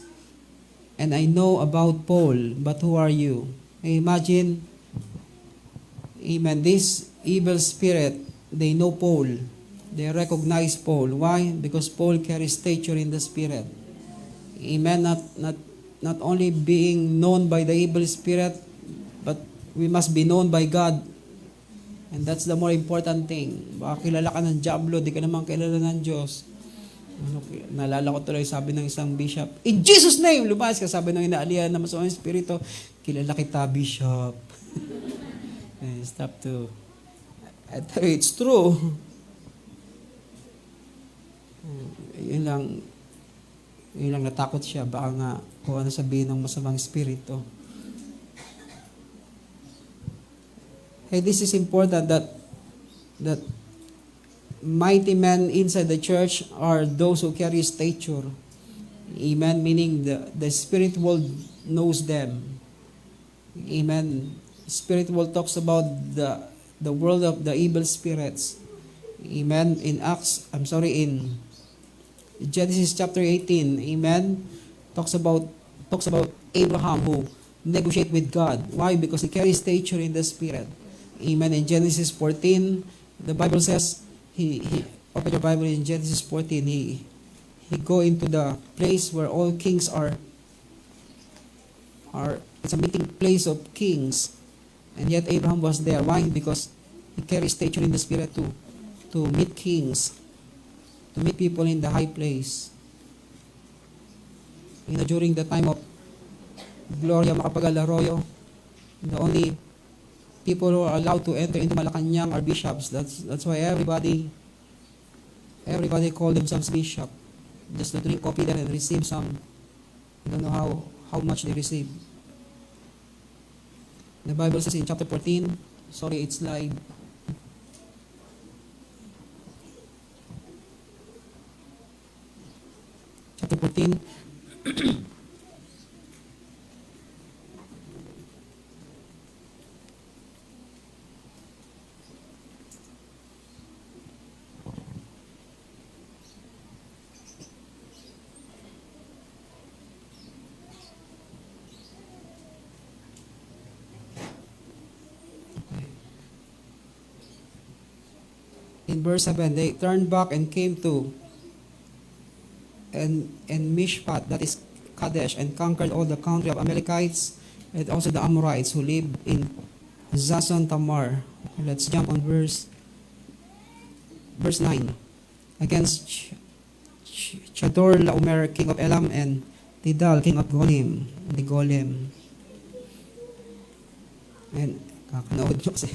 and I know about Paul, but who are you? Imagine, amen, this evil spirit, they know Paul. They recognize Paul. Why? Because Paul carries stature in the spirit. Amen. Not only being known by the evil spirit, but we must be known by God. And that's the more important thing. Baka kilala ka ng Diablo, di ka naman kilala ng Diyos. Naalala ko tuloy, sabi ng isang bishop, in Jesus' name, lumayas ka. Sabi ng inaalihan na masamang espiritu, kilala kita, bishop. Stop to. It's true. Yun lang natakot siya. Baka nga, kung ano sabihin ng masamang espiritu. Hey, this is important that mighty men inside the church are those who carry stature. Amen. Meaning the spirit world knows them. Amen. Spirit world talks about the world of the evil spirits. Amen. In Genesis chapter 18, amen, talks about Abraham who negotiate with God. Why? Because he carries stature in the spirit. Amen. In Genesis 14, the Bible says, he open your Bible in Genesis 14, he go into the place where all kings are it's a meeting place of kings. And yet Abraham was there. Why? Because he carries stature in the spirit to meet kings, to meet people in the high place. During the time of Gloria Macapagal Arroyo, the only people who are allowed to enter into Malacanang are bishops. That's why everybody call themselves bishop. Just to drink coffee there and receive some. I don't know how much they receive. The Bible says in chapter 14, it's slide. Chapter 14. In verse 7, they turned back and came to and Mishpat, that is Kadesh, and conquered all the country of Amalekites and also the Amorites who lived in Zason Tamar. Let's jump on verse 9. Against Chador Laomer, king of Elam, and Tidal, king of Golem. And kakanood nyo kasi.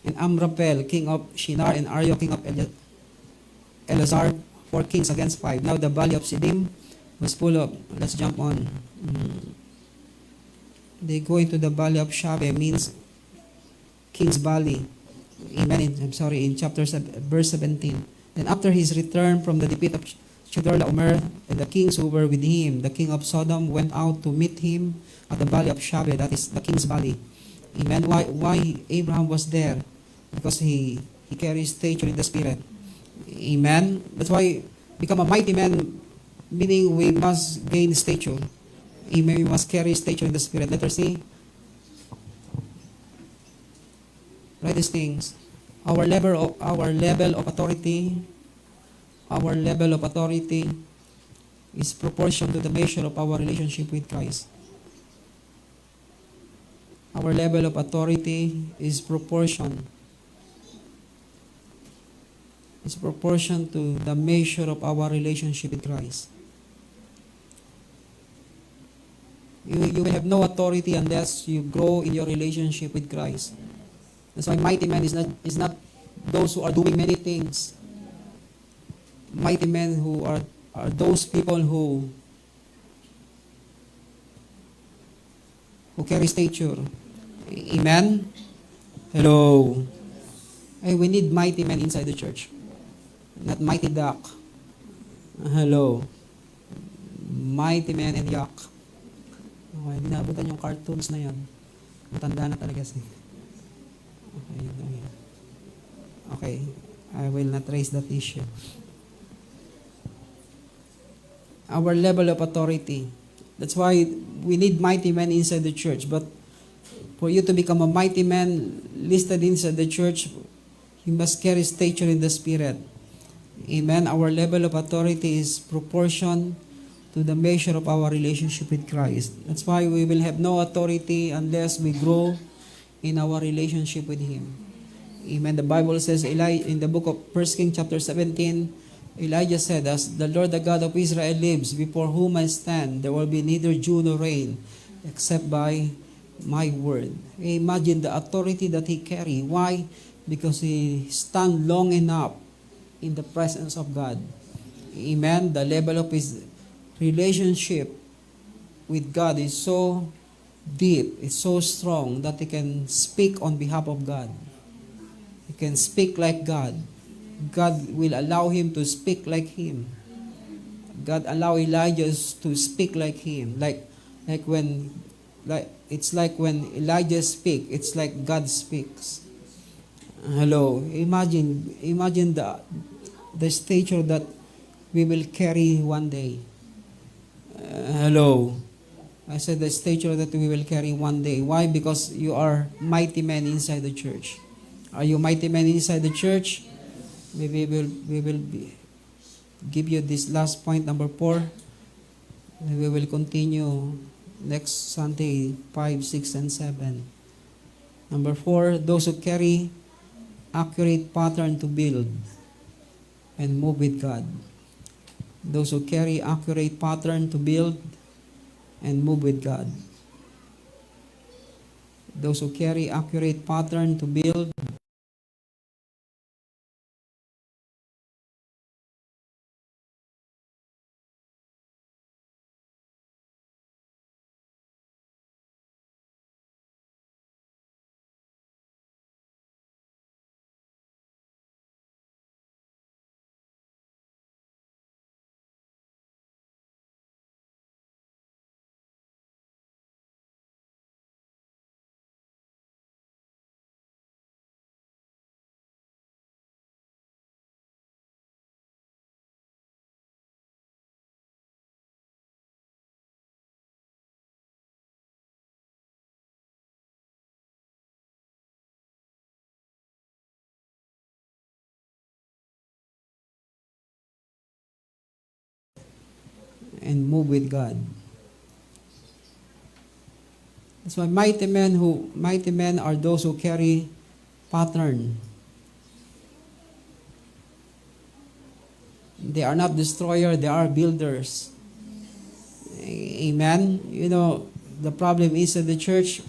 And Amraphel, king of Shinar, and Aryo, king of Elazar, 4 kings against 5. Now the valley of Siddim was full of, let's jump on. They go into the valley of Shabe, means King's Valley. Amen. In chapter 7, verse 17. Then after his return from the defeat of Chedorlaomer, and the kings who were with him. The king of Sodom went out to meet him at the valley of Shaveh, that is the king's valley. Amen. Why Abraham was there? Because he carries stature in the spirit. Amen. That's why become a mighty man, meaning we must gain stature. Amen. We must carry stature in the spirit. Letter C. Write these things. Our level of authority is proportion to the measure of our relationship with Christ. Our level of authority is proportion to the measure of our relationship with Christ. You will have no authority unless you grow in your relationship with Christ. That's why mighty man is not those who are doing many things. Mighty men who are those people who carry stature. Amen? Hello. Hey, we need mighty men inside the church. Not mighty duck. Hello. Mighty man and yak. Okay, binabutan yung cartoons na yan. Matanda na talaga siya. Okay, I will not raise that issue. Our level of authority. That's why we need mighty men inside the church. But for you to become a mighty man listed inside the church, you must carry stature in the spirit. Amen. Our level of authority is proportion to the measure of our relationship with Christ. That's why we will have no authority unless we grow in our relationship with Him. Amen. The Bible says in the book of 1 Kings chapter 17, Elijah said, "As the Lord the God of Israel lives, before whom I stand, there will be neither dew nor rain, except by my word." Imagine the authority that he carried. Why? Because he stand long enough in the presence of God. Amen. The level of his relationship with God is so deep, it's so strong that he can speak on behalf of God. He can speak like God. God will allow him to speak like him. God allow Elijah to speak like him. It's like when Elijah speaks, it's like God speaks. Hello. Imagine the stature that we will carry one day. Hello. I said the stature that we will carry one day. Why? Because you are mighty men inside the church. Are you mighty men inside the church? We will give you this last point, number 4. We will continue next Sunday, 5, 6, and 7. Number 4, those who carry accurate pattern to build and move with God. Those who carry accurate pattern to build and move with God. Those who carry accurate pattern to build and move with God. That's why mighty men are those who carry pattern. They are not destroyers, they are builders. Amen. You know, the problem is that the church,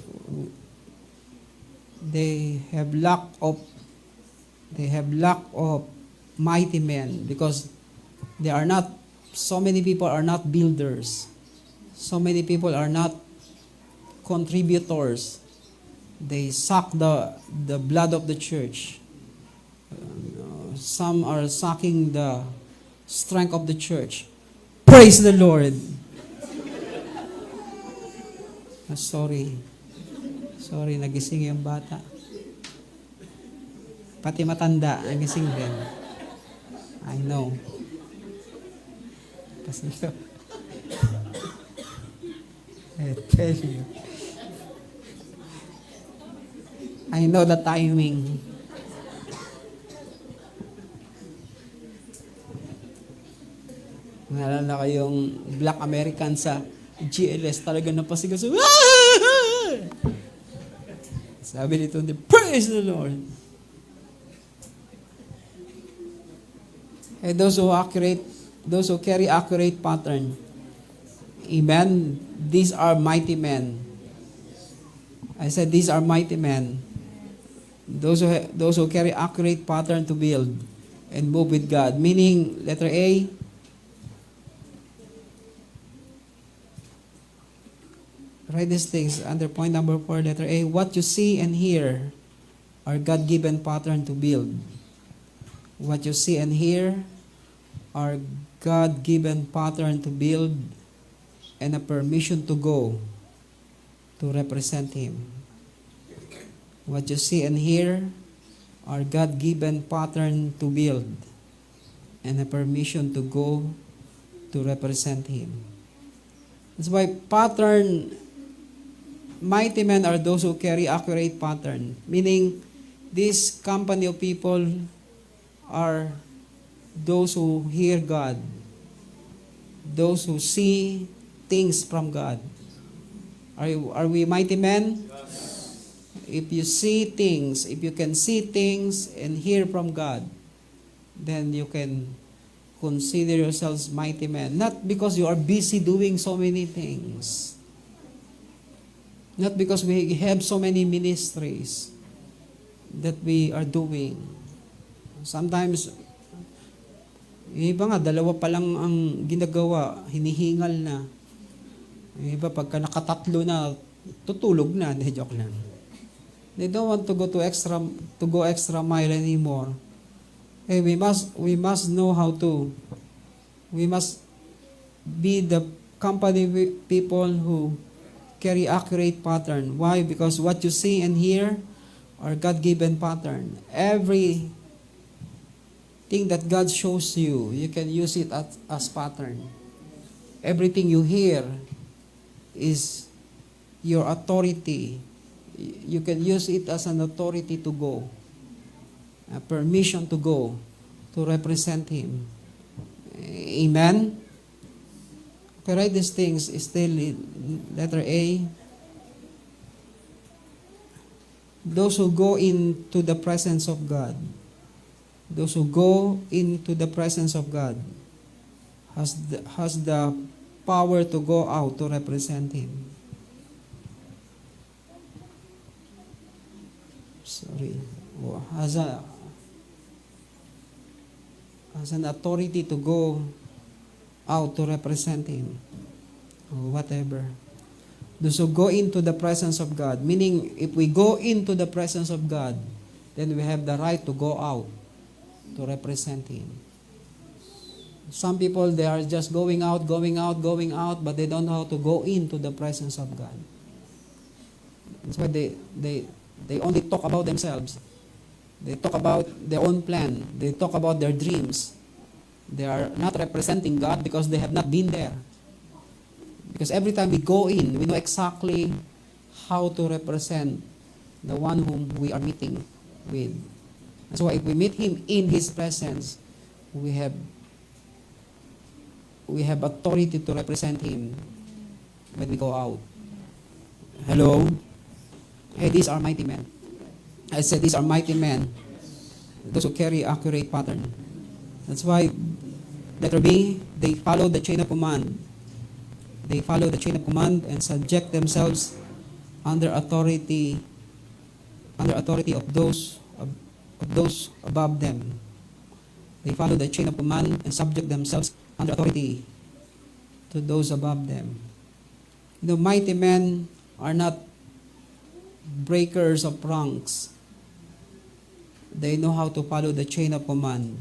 they have lack of mighty men because so many people are not builders. So many people are not contributors. They suck the blood of the church. Some are sucking the strength of the church. Praise the Lord. Sorry, nagising yung bata. Pati matanda, nagising din. I know. Kasi I tell you. I know the timing. Naalala ko yung Black American sa GLS, talaga napasigaw sa sabi nito, praise the Lord. And those who carry accurate pattern, amen, these are mighty men. I said these are mighty men. Those who carry accurate pattern to build and move with God. Meaning, letter A, write these things under point number 4, letter A. What you see and hear are God-given pattern to build. What you see and hear are God-given pattern to build and a permission to go to represent Him. What you see and hear are God-given pattern to build and a permission to go to represent Him. That's why mighty men are those who carry accurate pattern. Meaning, this company of people are those who hear God. Those who see things from God. Are we mighty men? Yes. If you see things, if you can see things and hear from God, then you can consider yourselves mighty men. Not because you are busy doing so many things. Not because we have so many ministries that we are doing. Sometimes, yung iba nga, 2 pa lang ang ginagawa, hinihingal na. Yung iba, pagka nakatatlo na, tutulog na. Hindi, joke lang. They don't want to go extra mile anymore. We must know how to. We must be the company with people who carry accurate pattern. Why? Because what you see and hear are God-given pattern. Every thing that God shows you, you can use it as pattern. Everything you hear is your authority. You can use it as an authority to go, a permission to go, to represent Him. Amen? Okay, write these things. Still, letter A. Those who go into the presence of God. Those who go into the presence of God has the power to go out to represent Him. Sorry. Has an authority to go out to represent Him, or whatever. Those who go into the presence of God, meaning if we go into the presence of God, then we have the right to go out to represent Him. Some people, they are just going out, but they don't know how to go into the presence of God. That's why they only talk about themselves. They talk about their own plan. They talk about their dreams. They are not representing God because they have not been there. Because every time we go in, we know exactly how to represent the one whom we are meeting with. And so if we meet Him in His presence, we have authority to represent Him when we go out. Hello? Hey, these are mighty men. I said these are mighty men. Those who carry accurate pattern. That's why, letter B, they follow the chain of command. They follow the chain of command and subject themselves under authority of those above them. They follow the chain of command and subject themselves under authority to those above them. The mighty men are not breakers of ranks. They know how to follow the chain of command.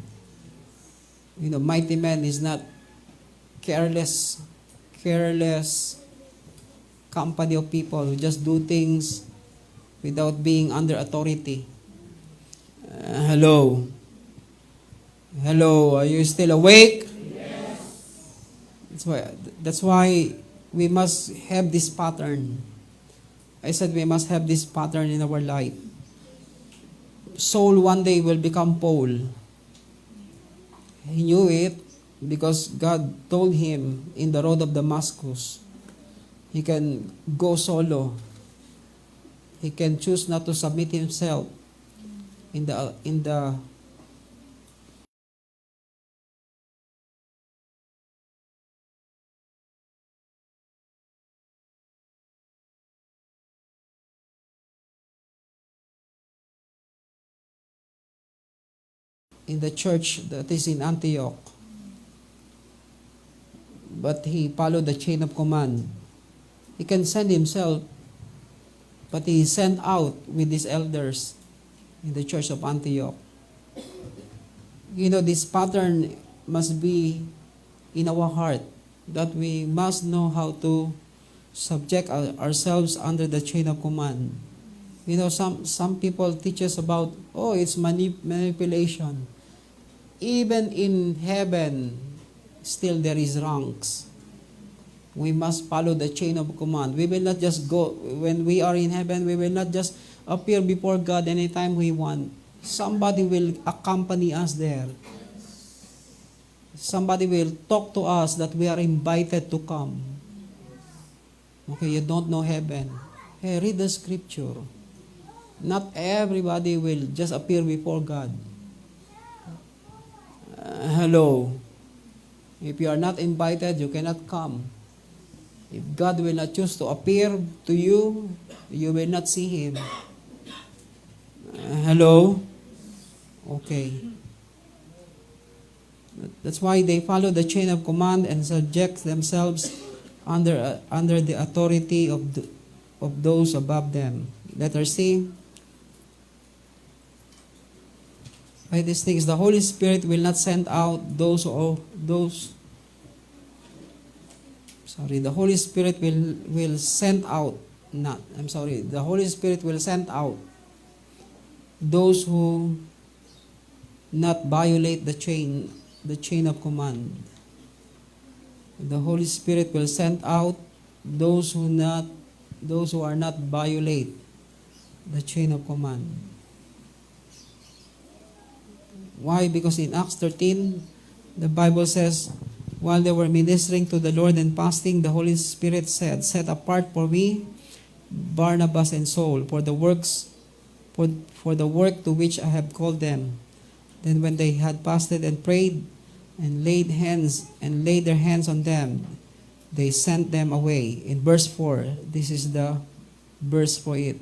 Mighty man is not careless company of people who just do things without being under authority. Hello. Hello, are you still awake? That's why we must have this pattern. I said we must have this pattern in our life. Saul one day will become Paul. He knew it because God told him in the road of Damascus, he can go solo. He can choose not to submit himself in the church that is in Antioch. But he followed the chain of command. He can send himself, but he is sent out with his elders in the church of Antioch. This pattern must be in our heart, that we must know how to subject ourselves under the chain of command. Some people teach us about, it's manipulation. Even in heaven, still there is ranks. We must follow the chain of command. We will not just go, when we are in heaven, we will not just appear before God anytime we want. Somebody will accompany us there. Somebody will talk to us that we are invited to come. Okay, you don't know heaven. Hey, read the scripture. Not everybody will just appear before God. Hello. If you are not invited, you cannot come. If God will not choose to appear to you, you will not see Him. Hello? Okay. That's why they follow the chain of command and subject themselves under the authority of those above them. Letter C. By these things, the Holy Spirit will not send out the Holy Spirit will send out, the Holy Spirit will send out those who not violate the chain of command. The Holy Spirit will send out those who are not violate the chain of command. Why? Because in Acts 13, the Bible says, while they were ministering to the Lord and fasting, the Holy Spirit said, "Set apart for me Barnabas and Saul for the work to which I have called them." Then when they had fasted and prayed and laid their hands on them, they sent them away. In verse 4, this is the verse for it.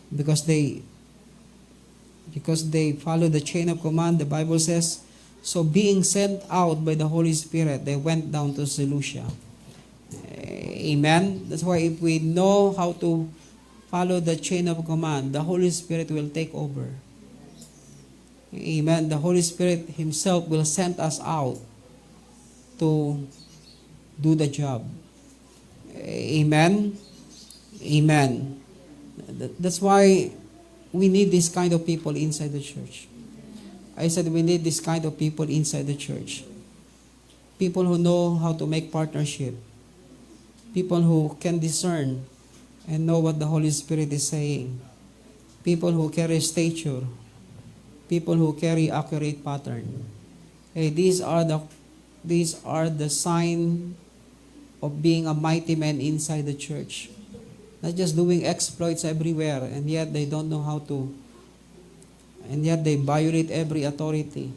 Because they follow the chain of command, the Bible says, so being sent out by the Holy Spirit, they went down to Seleucia. Amen? That's why if we know how to follow the chain of command, the Holy Spirit will take over. Amen? The Holy Spirit Himself will send us out to do the job. Amen? Amen. That's why we need this kind of people inside the church. I said we need this kind of people inside the church. People who know how to make partnership. People who can discern and know what the Holy Spirit is saying. People who carry stature. People who carry accurate pattern. Hey, these are the sign of being a mighty man inside the church. Not just doing exploits everywhere, and yet they don't know how to. And yet they violate every authority,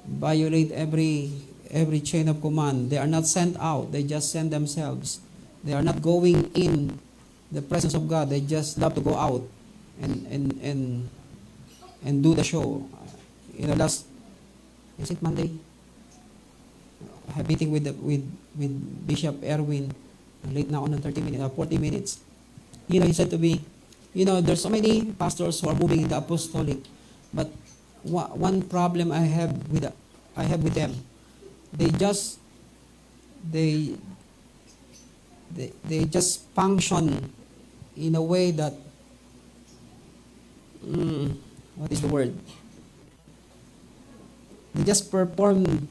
violate every chain of command. They are not sent out, they just send themselves. They are not going in the presence of God, they just love to go out and do the show. Is it Monday? I have meeting with Bishop Erwin, late now on 40 minutes. He said to me, there's so many pastors who are moving in the apostolic, but one problem I have with I have with them. They just they they just function in a way that what is the word? They just perform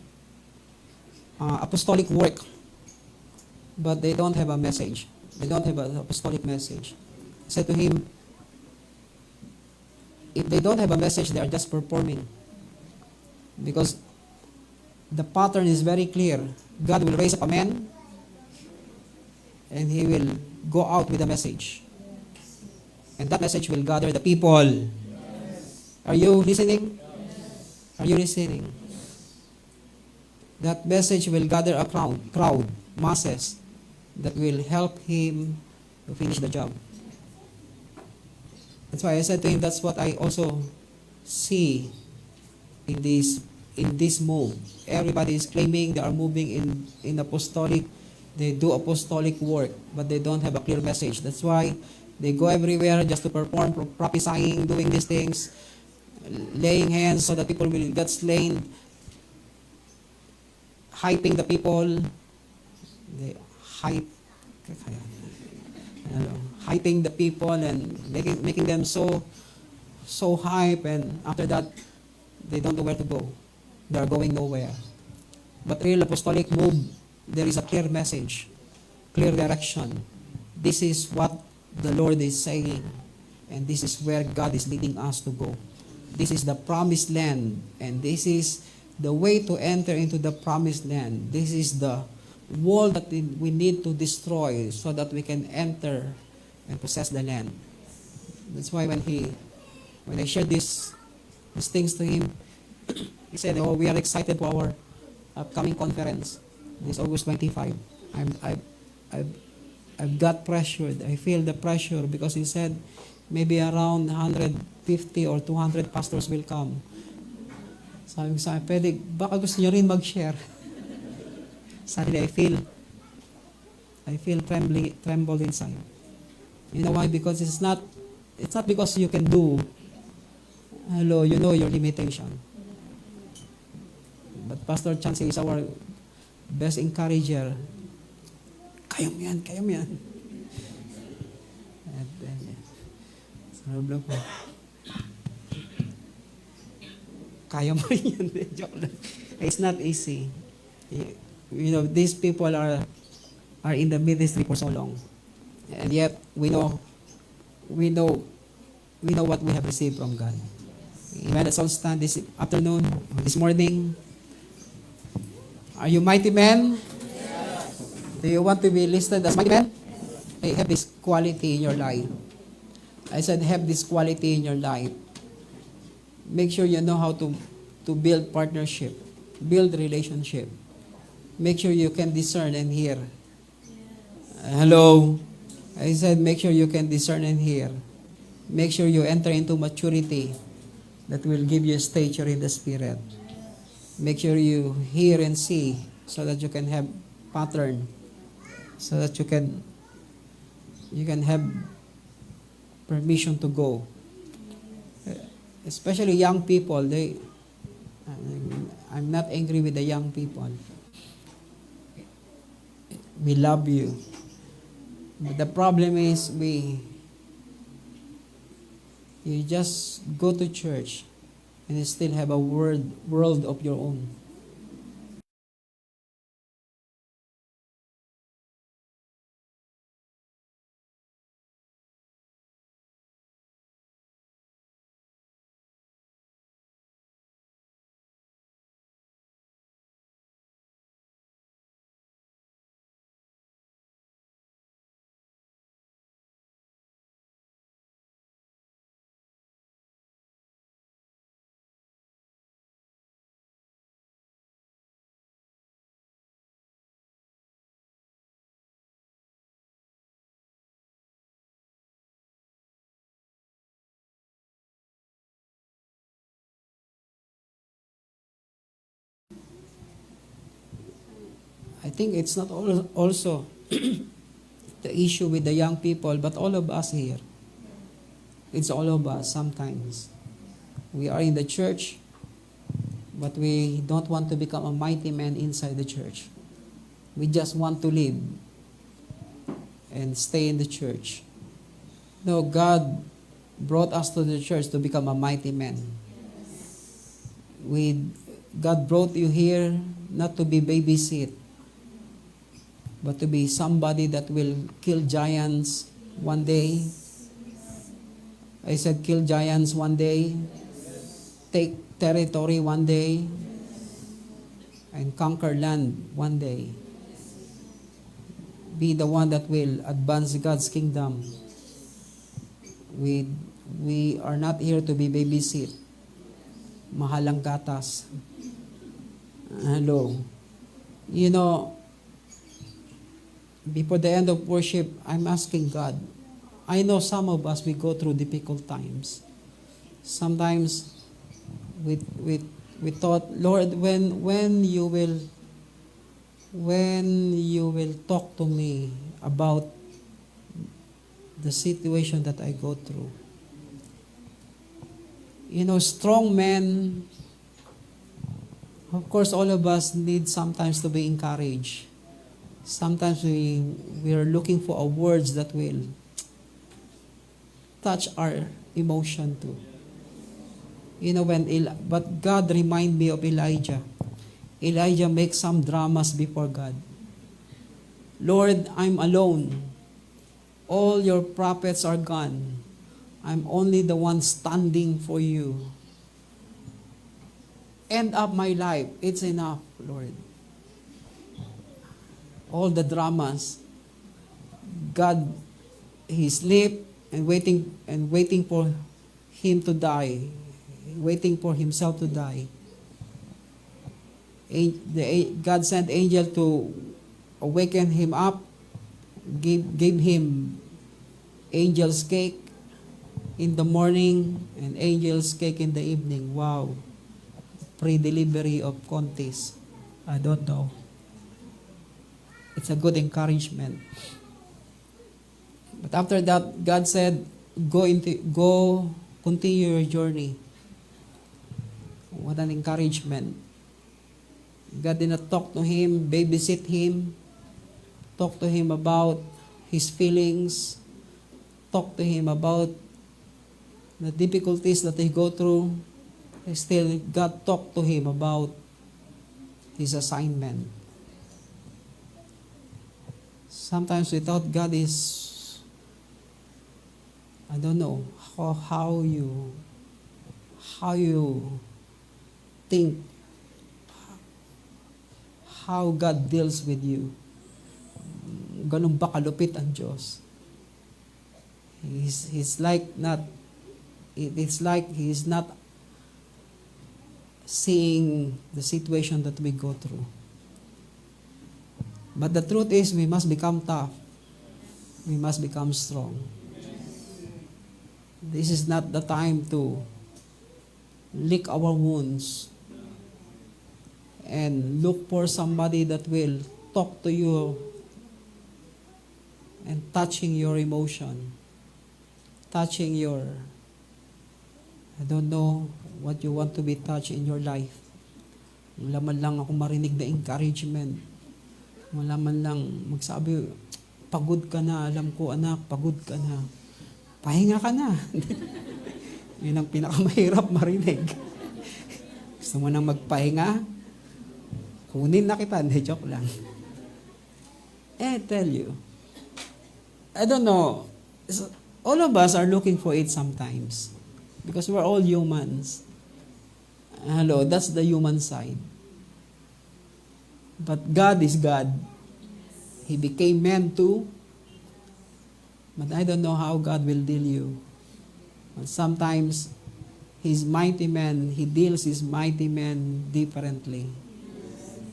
apostolic work, but they don't have a message. They don't have an apostolic message. I said to him, if they don't have a message, they are just performing. Because the pattern is very clear. God will raise up a man, and he will go out with a message. And that message will gather the people. Are you listening? Are you listening? That message will gather a crowd, masses, that will help him to finish the job. That's why I said to him, that's what I also see in this move. Everybody is claiming they are moving in apostolic. They do apostolic work, but they don't have a clear message. That's why they go everywhere just to perform, prophesying, doing these things, laying hands so that people will get slain, hyping the people. They hyping the people and making them so hype, and after that they don't know where to go. They are going nowhere. But real apostolic move, there is a clear message, clear direction. This is what the Lord is saying, and this is where God is leading us to go. This is the promised land, and this is the way to enter into the promised land. This is the wall that we need to destroy so that we can enter and possess the land. That's why when I shared these things to him, he said, "Oh, we are excited for our upcoming conference. This August 25. I've got pressured. I feel the pressure because he said maybe around 150 or 200 pastors will come." Sabi ko sa akin, baka gusto niyo rin mag-share. Suddenly I feel tremble inside. You know why? Because it's not because you can do. Hello, you know your limitation. But Pastor Chansey is our best encourager. Kaya mo yan. At sabi ko, kaya mo rin yan. Joke lang. It's not easy. You know, these people are in the ministry for so long. And yet, we know what we have received from God. Amen. Let's all stand this afternoon, this morning. Are you mighty men? Yes. Do you want to be listed as mighty men? I have this quality in your life. I said, have this quality in your life. Make sure you know how to build partnership, build relationship. Make sure you can discern and hear. Hello. I said, make sure you can discern and hear. Make sure you enter into maturity that will give you stature in the Spirit. Make sure you hear and see so that you can have pattern, so that you can have permission to go. Especially young people, I'm not angry with the young people. We love you. But the problem is you just go to church and you still have a world of your own. I think it's not also the issue with the young people, but all of us here. It's all of us sometimes. We are in the church, But we don't want to become a mighty man inside the church. We just want to live and stay in the church. No, God brought us to the church to become a mighty man. God brought you here not to be babysit, but to be somebody that will kill giants one day. I said kill giants one day, take territory one day, and conquer land one day. Be the one that will advance God's kingdom. We are not here to be babysit. Mahalang gatas. Hello. You know, before the end of worship, I'm asking God. I know some of us, we go through difficult times. Sometimes we thought, Lord, when you will talk to me about the situation that I go through. You know, strong men, of course, all of us need sometimes to be encouraged. Sometimes we are looking for words that will touch our emotion too. You know, but God remind me of Elijah. Elijah makes some dramas before God. Lord, I'm alone. All your prophets are gone. I'm only the one standing for you. End up my life. It's enough, Lord. All the dramas. God, he sleep and waiting for him to die. Waiting for himself to die. God sent angel to awaken him up, gave him angel's cake in the morning and angel's cake in the evening. Wow. Pre-delivery of Contis. I don't know. It's a good encouragement. But after that, God said, go continue your journey. What an encouragement. God did not talk to him, babysit him, talk to him about his feelings, talk to him about the difficulties that he go through. Still, God talked to him about his assignment. Sometimes we thought God is, I don't know, how you think, how God deals with you. Ganun ba kalupit ang Diyos? It's like He's not seeing the situation that we go through. But the truth is, we must become tough. We must become strong. This is not the time to lick our wounds and look for somebody that will talk to you and touching your emotion, touching your, I don't know what you want to be touched in your life. Wala man lang ako marinig na encouragement. Wala man lang magsabi, pagod ka na, alam ko anak, pagod ka na. Pahinga ka na. Yun ang pinakamahirap marinig. Gusto mo nang magpahinga? Kunin na kita. Hindi, joke lang. I tell you, I don't know, all of us are looking for it sometimes. Because we're all humans. Hello, that's the human side. But God is God. He became man too. But I don't know how God will deal you. But sometimes, His mighty man, He deals His mighty man differently.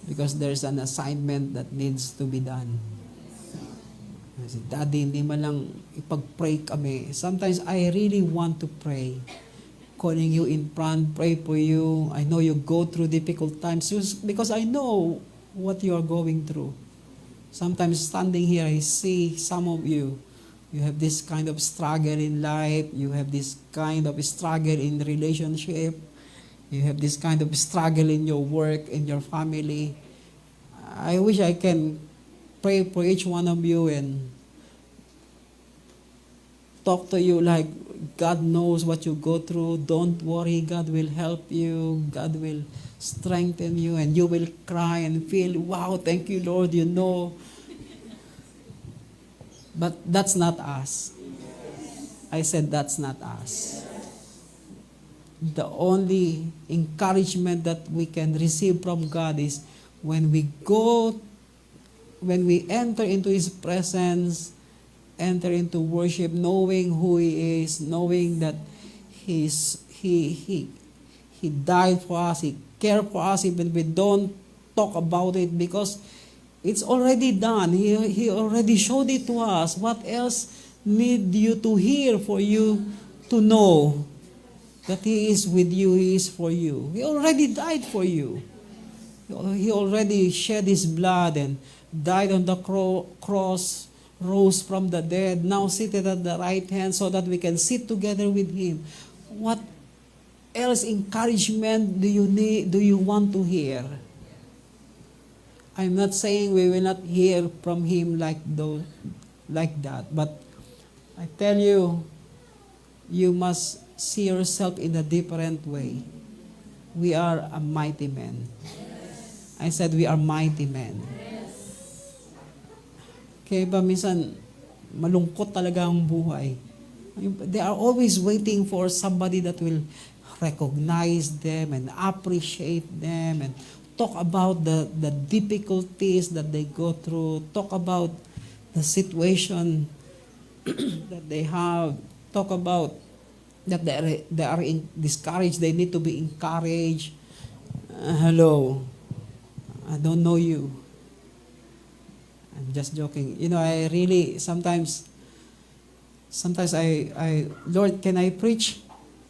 Because there's an assignment that needs to be done. Kasi, Daddy, hindi man lang ipag-pray kami. Sometimes, I really want to pray. Calling you in front, pray for you. I know you go through difficult times because I know what you are going through. Sometimes standing here, I see some of you. You have this kind of struggle in life. You have this kind of struggle in relationship. You have this kind of struggle in your work, in your family. I wish I can pray for each one of you and talk to you like God knows what you go through. Don't worry, God will help you. God will strengthen you, and you will cry and feel, wow, thank you, Lord, you know. But that's not us. I said that's not us. The only encouragement that we can receive from God is when we enter into His presence, enter into worship, knowing who He is, knowing that He died for us, He cared for us, even we don't talk about it because it's already done. He already showed it to us. What else need you to hear for you to know that He is with you, He is for you? He already died for you. He already shed His blood and died on the cross, rose from the dead, now seated at the right hand so that we can sit together with Him. What else encouragement do you need, do you want to hear? I'm not saying we will not hear from Him like that, but I tell you, you must see yourself in a different way. We are a mighty man. I said we are mighty men. Kaya ba minsan malungkot talaga ang buhay? They are always waiting for somebody that will recognize them and appreciate them and talk about the difficulties that they go through, talk about the situation that they have, talk about that they are discouraged, they need to be encouraged. Hello, I don't know you. I'm just joking. You know, I really, sometimes I Lord, can I preach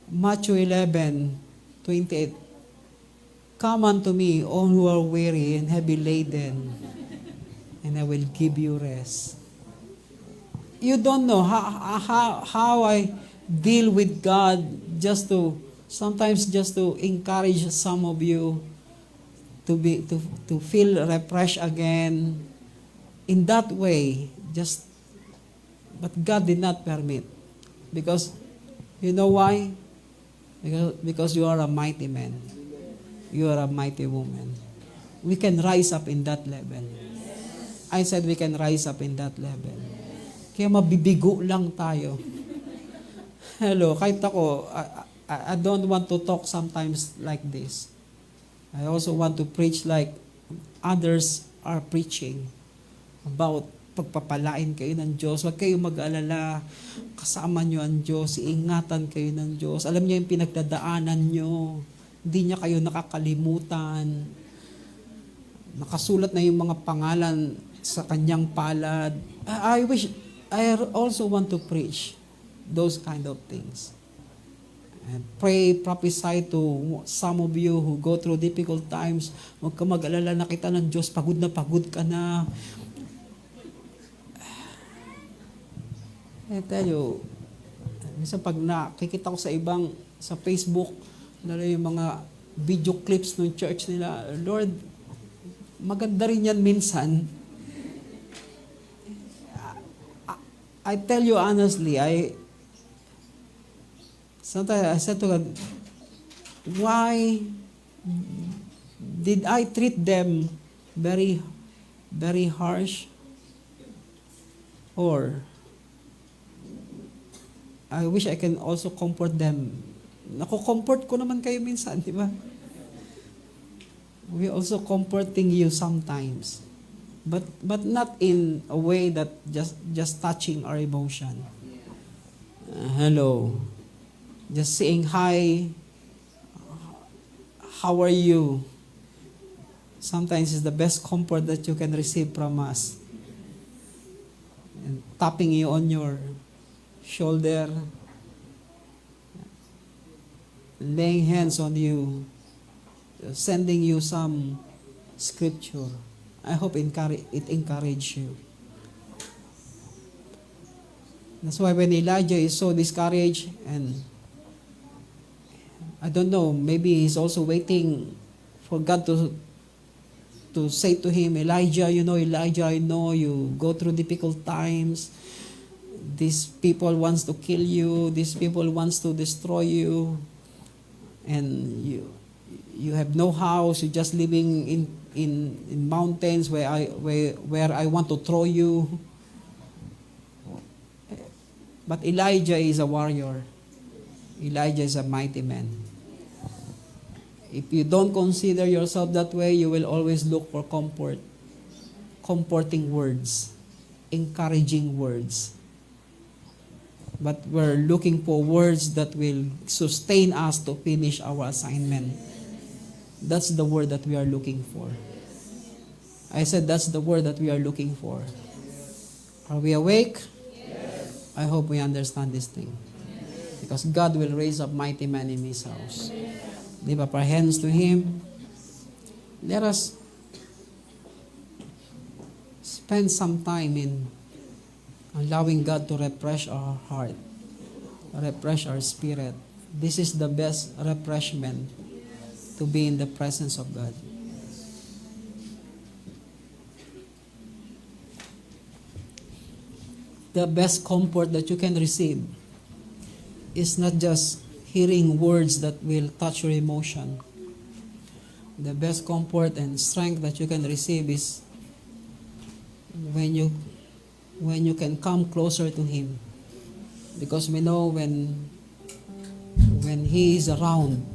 Matthew 11:28? Come unto me, all who are weary and heavy laden, and I will give you rest. You don't know how I deal with God sometimes just to encourage some of you to feel refreshed again. In that way, but God did not permit. Because, you know why? Because you are a mighty man. You are a mighty woman. We can rise up in that level. I said we can rise up in that level. Kaya mabibigo lang tayo. Hello, kahit ako, I don't want to talk sometimes like this. I also want to preach like others are preaching about pagpapalain kayo ng Diyos. Huwag kayong mag-alala. Kasama nyo ang Diyos. Iingatan kayo ng Diyos. Alam niyo yung pinagdadaanan nyo. Hindi niya kayo nakakalimutan. Nakasulat na yung mga pangalan sa kanyang palad. I also want to preach those kind of things. And pray, prophesy to some of you who go through difficult times. Huwag ka mag-alala, nakita ng Diyos, pagod ka na. I tell you, minsan pag nakikita ko sa Facebook, lalo yung mga video clips ng church nila, Lord, maganda rin yan minsan. I tell you honestly, sometimes I said to God, why did I treat them very, very harsh? Or I wish I can also comfort them. Nako-comfort ko naman kayo minsan, di ba? We also comforting you sometimes. But not in a way that just touching our emotion. Hello. Just saying hi. How are you? Sometimes is the best comfort that you can receive from us. And tapping you on your shoulder, laying hands on you, sending you some scripture. I hope it encouraged you. That's why when Elijah is so discouraged and I don't know, maybe he's also waiting for God to say to him, Elijah, Elijah, I know you go through difficult times. These people wants to kill you. These people wants to destroy you. And you have no house. You're just living in mountains where I want to throw you. But Elijah is a warrior. Elijah is a mighty man. If you don't consider yourself that way, you will always look for comforting words, encouraging words. But we're looking for words that will sustain us to finish our assignment. That's the word that we are looking for. I said that's the word that we are looking for. Are we awake? Yes. I hope we understand this thing. Because God will raise up mighty men in His house. Lift up our hands to Him. Let us spend some time in allowing God to refresh our heart, refresh our spirit. This is the best refreshment, to be in the presence of God. The best comfort that you can receive is not just hearing words that will touch your emotion. The best comfort and strength that you can receive is when you can come closer to Him. Because we know when He is around,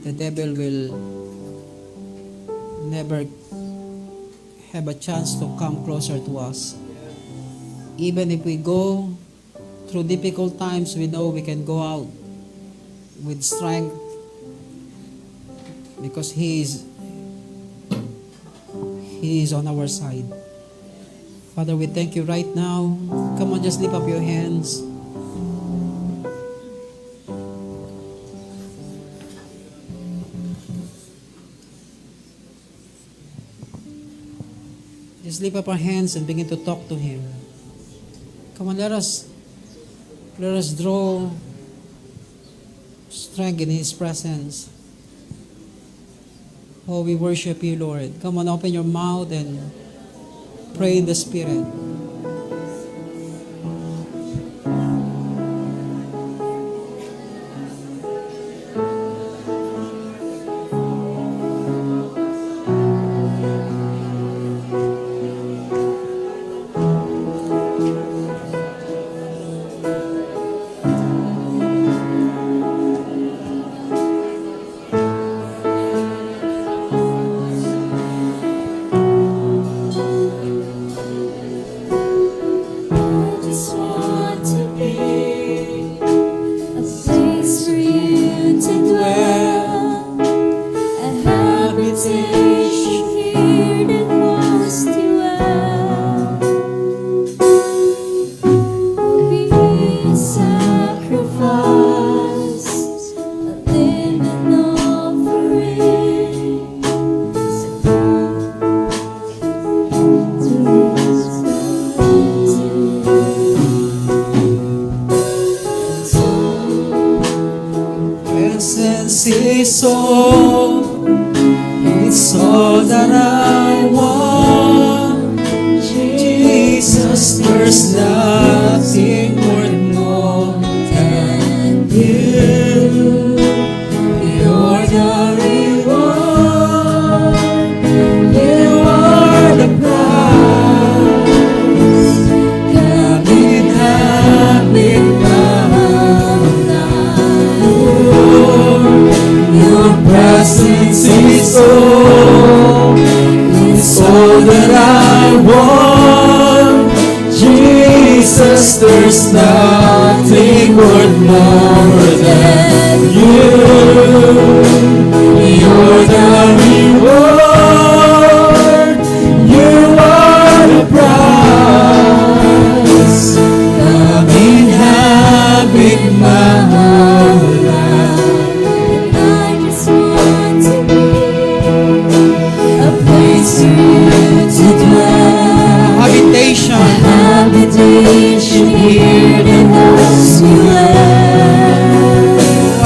the devil will never have a chance to come closer to us. Even if we go through difficult times, we know we can go out with strength because He is on our side. Father, we thank You right now. Come on, just lift up your hands. Just lift up our hands and begin to talk to Him. Come on, let us draw strength in His presence. Oh, we worship You, Lord. Come on, open your mouth and pray in the Spirit. It's all that I want. Jesus, there's nothing worth more than You. You're the reward. You are the prize. Come in, have in Your presence is all that I want. Jesus, there's nothing worth more than You. You're the reward. You are the prize. Come inhabit my whole life. Habitation here.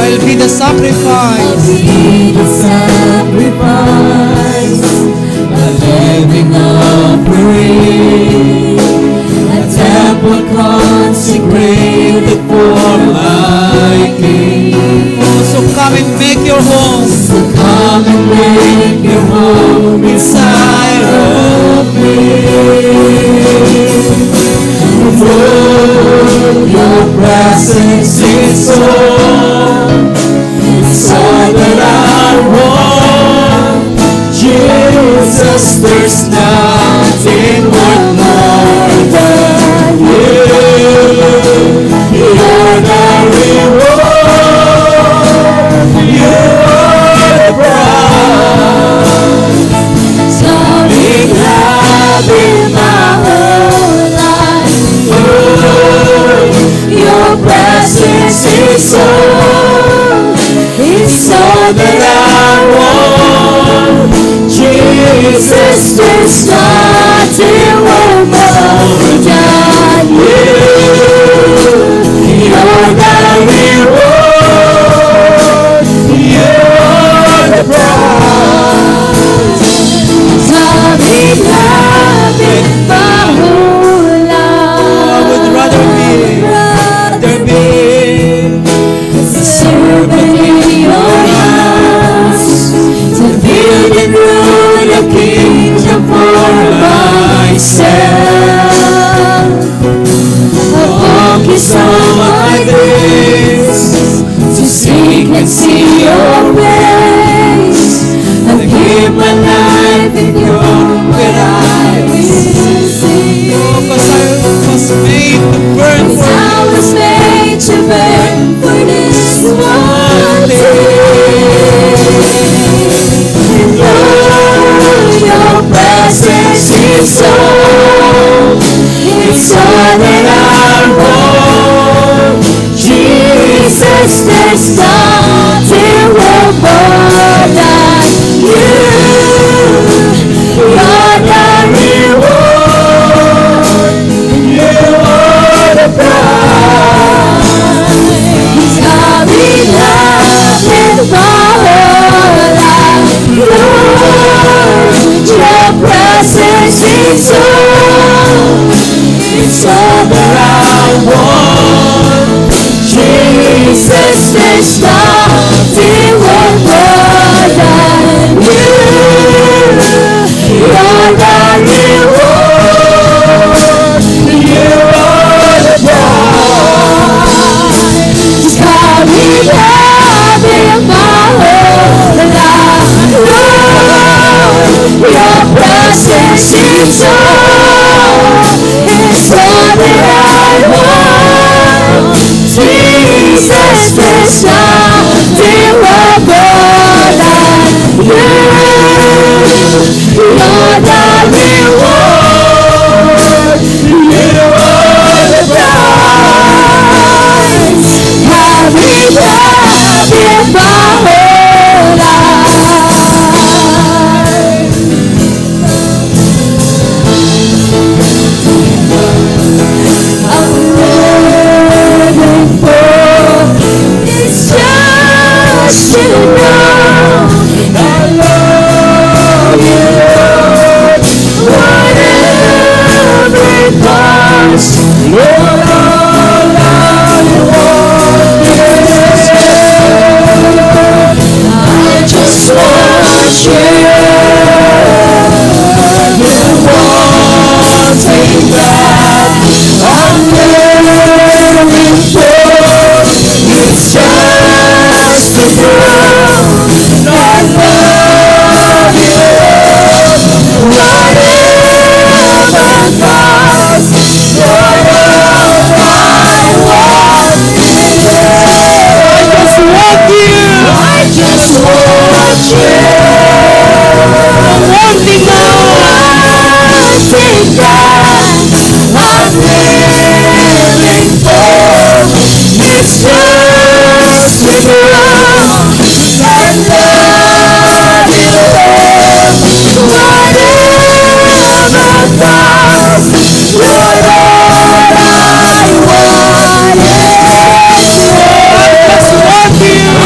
I'll be the sacrifice. Be the sacrifice, a living offering, a temple consecrated for my King. So come and make your home So come and make your home inside of me. Lord, your presence is all. It's all that I want. Jesus, there's nothing worth more than you. You're the reward. You are the prize. Something happened my whole life. Lord, your presence is all. It's all that I want. Jesus, there's nothing worth more than you. You're the reward. You're the prize. I've been loving my whole life. I would rather be Servant in your house, to build and rule a kingdom for myself. I focus on my days, to seek and see your ways. I give my life in your where I will see. because I was made to burn I for was made to burn for this one thing. Lord, your presence is all. It's all that I want. Jesus, there's nothing worth more than you. You're the reward. You are the prize. I'll be loving my whole life. Lord, your presence is all. It's all that I want. Jesus, there's nothing worth more than you. You're the reward. You are the prize. I'll be loving my whole life. Lord, your presence is all. It's all that I want. Jesus, there's nothing worth more than you. You're the reward. You are the prize. I'll be loving my whole life. I'm living for it's just to know I love you, Lord. Whatever it costs, you're all I want. I just want you. You won't take that. I'm living for it's just to know I love you. Whatever costs, you're all I want. I just want you. One thing now, one thing that I'm living for. It's just to know I love you, Lord. Whatever costs, you're all I want. I just want you.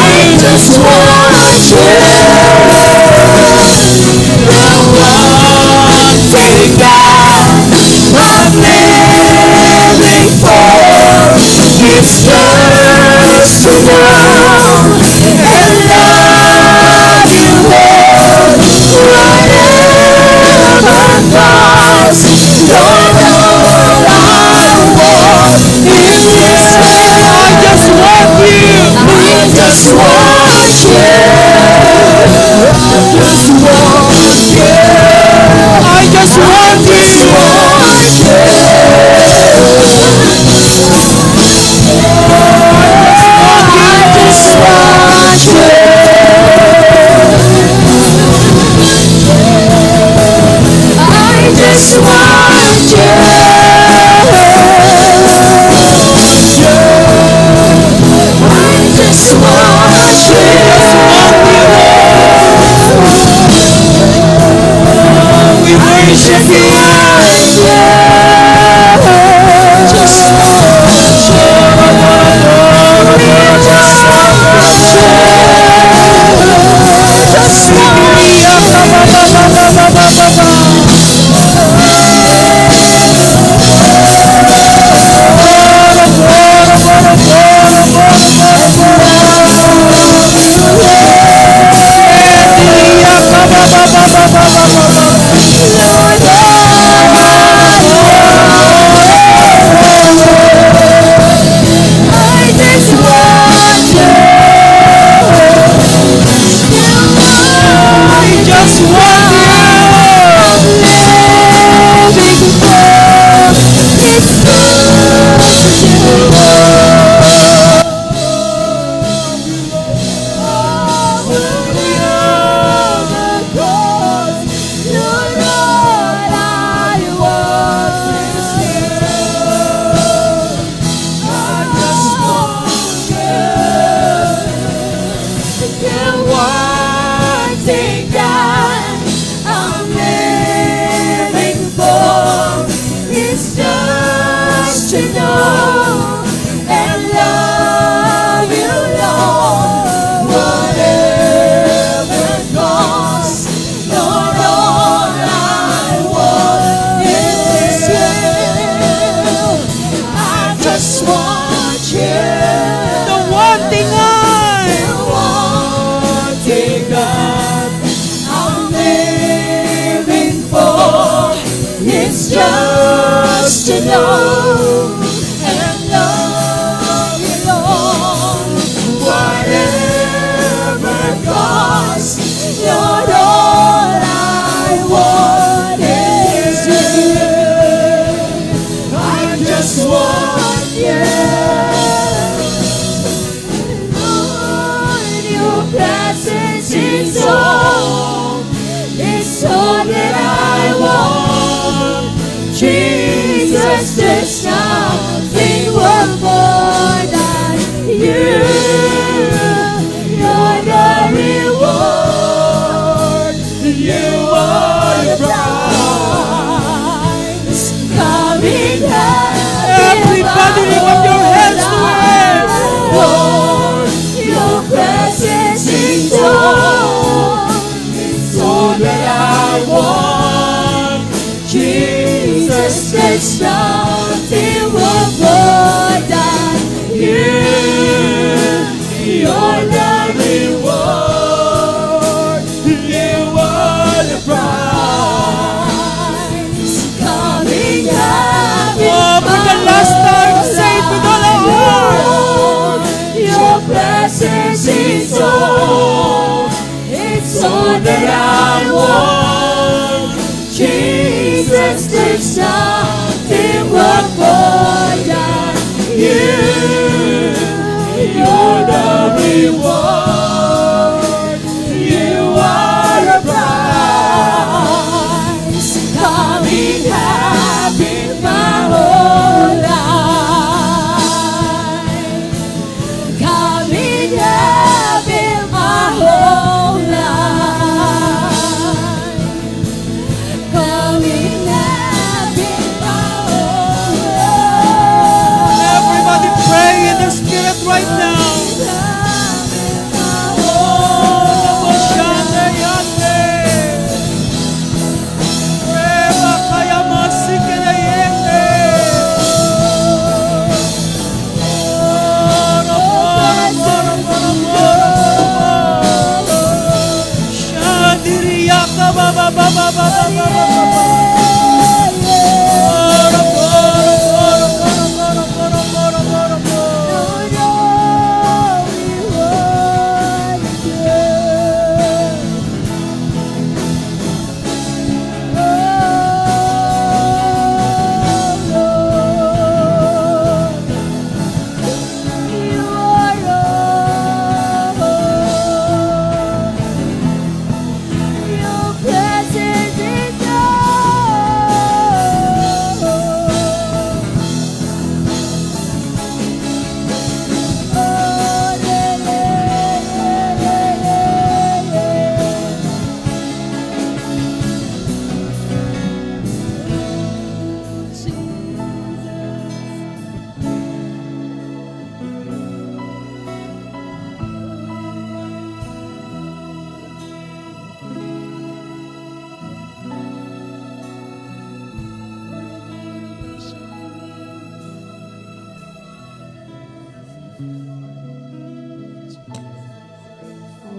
Coming up in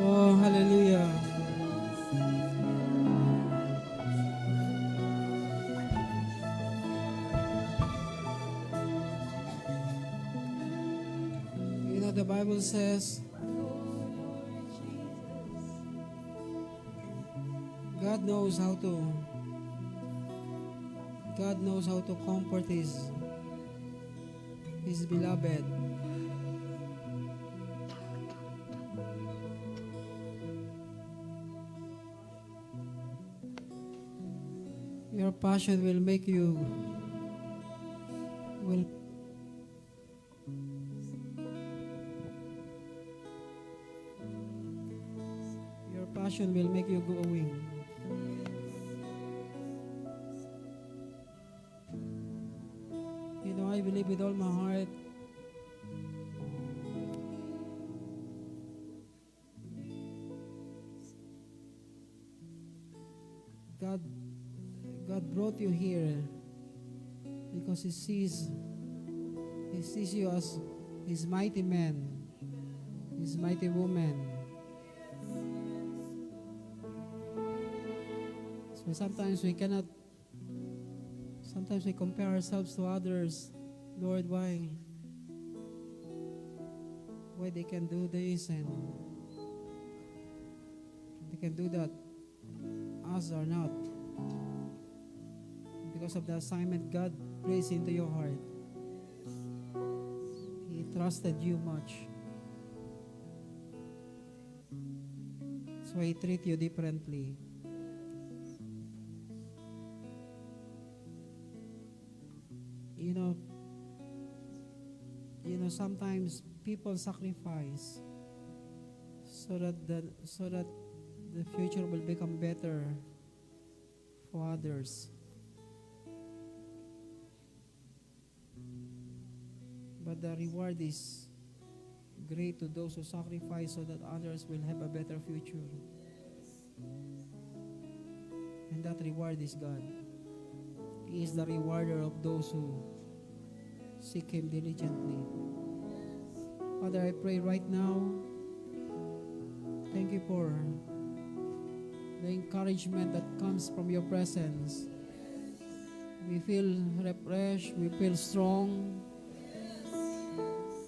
Oh, hallelujah. You know, the Bible says, God knows how to God knows how to comfort His beloved. Your passion will make you will your passion will make you going. You know, I believe with all my heart God God brought you here because He sees you as His mighty man, His mighty woman. So sometimes we compare ourselves to others. Lord, why they can do this and they can do that, us or not? Because of the assignment God placed into your heart. He trusted you much. So He treat you differently. You know, sometimes people sacrifice so that the future will become better for others. But the reward is great to those who sacrifice so that others will have a better future. And that reward is God. He is the rewarder of those who seek Him diligently. Father, I pray right now, thank you for the encouragement that comes from your presence. We feel refreshed, we feel strong,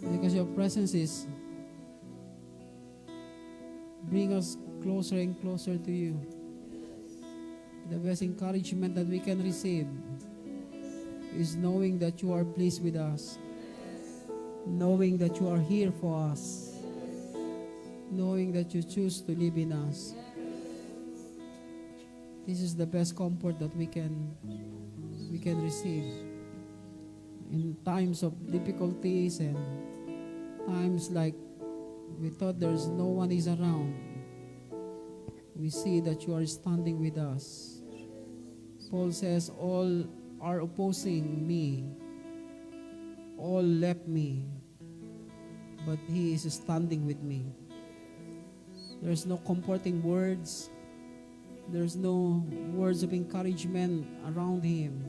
because your presence is bring us closer and closer to you. The best encouragement that we can receive is knowing that you are pleased with us, knowing that you are here for us, knowing that you choose to live in us. This is the best comfort that we can receive in times of difficulties and times like we thought there's no one is around. We see that you are standing with us. Paul says, all are opposing me, all left me, but He is standing with me. There's no comforting words. There's no words of encouragement around him.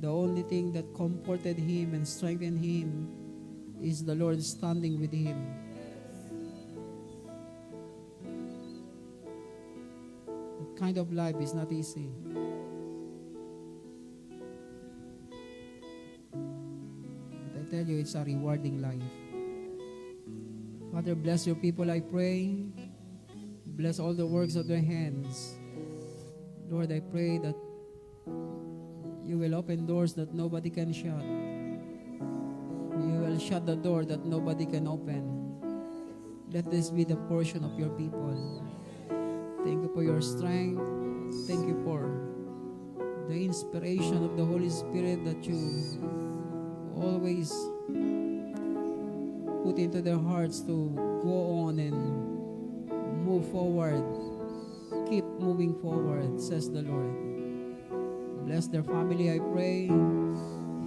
The only thing that comforted him and strengthened him is the Lord standing with him. kind of life is not easy. But I tell you, it's a rewarding life. Father, bless your people, I pray. Bless all the works of their hands. Lord, I pray that you will open doors that nobody can shut. You will shut the door that nobody can open. Let this be the portion of your people. Thank you for your strength. Thank you for the inspiration of the Holy Spirit that you always put into their hearts to go on and move forward. Keep moving forward, says the Lord. Bless their family, I pray.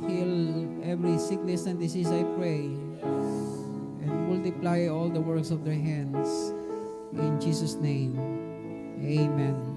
Heal every sickness and disease, I pray. And multiply all the works of their hands. In Jesus' name, amen.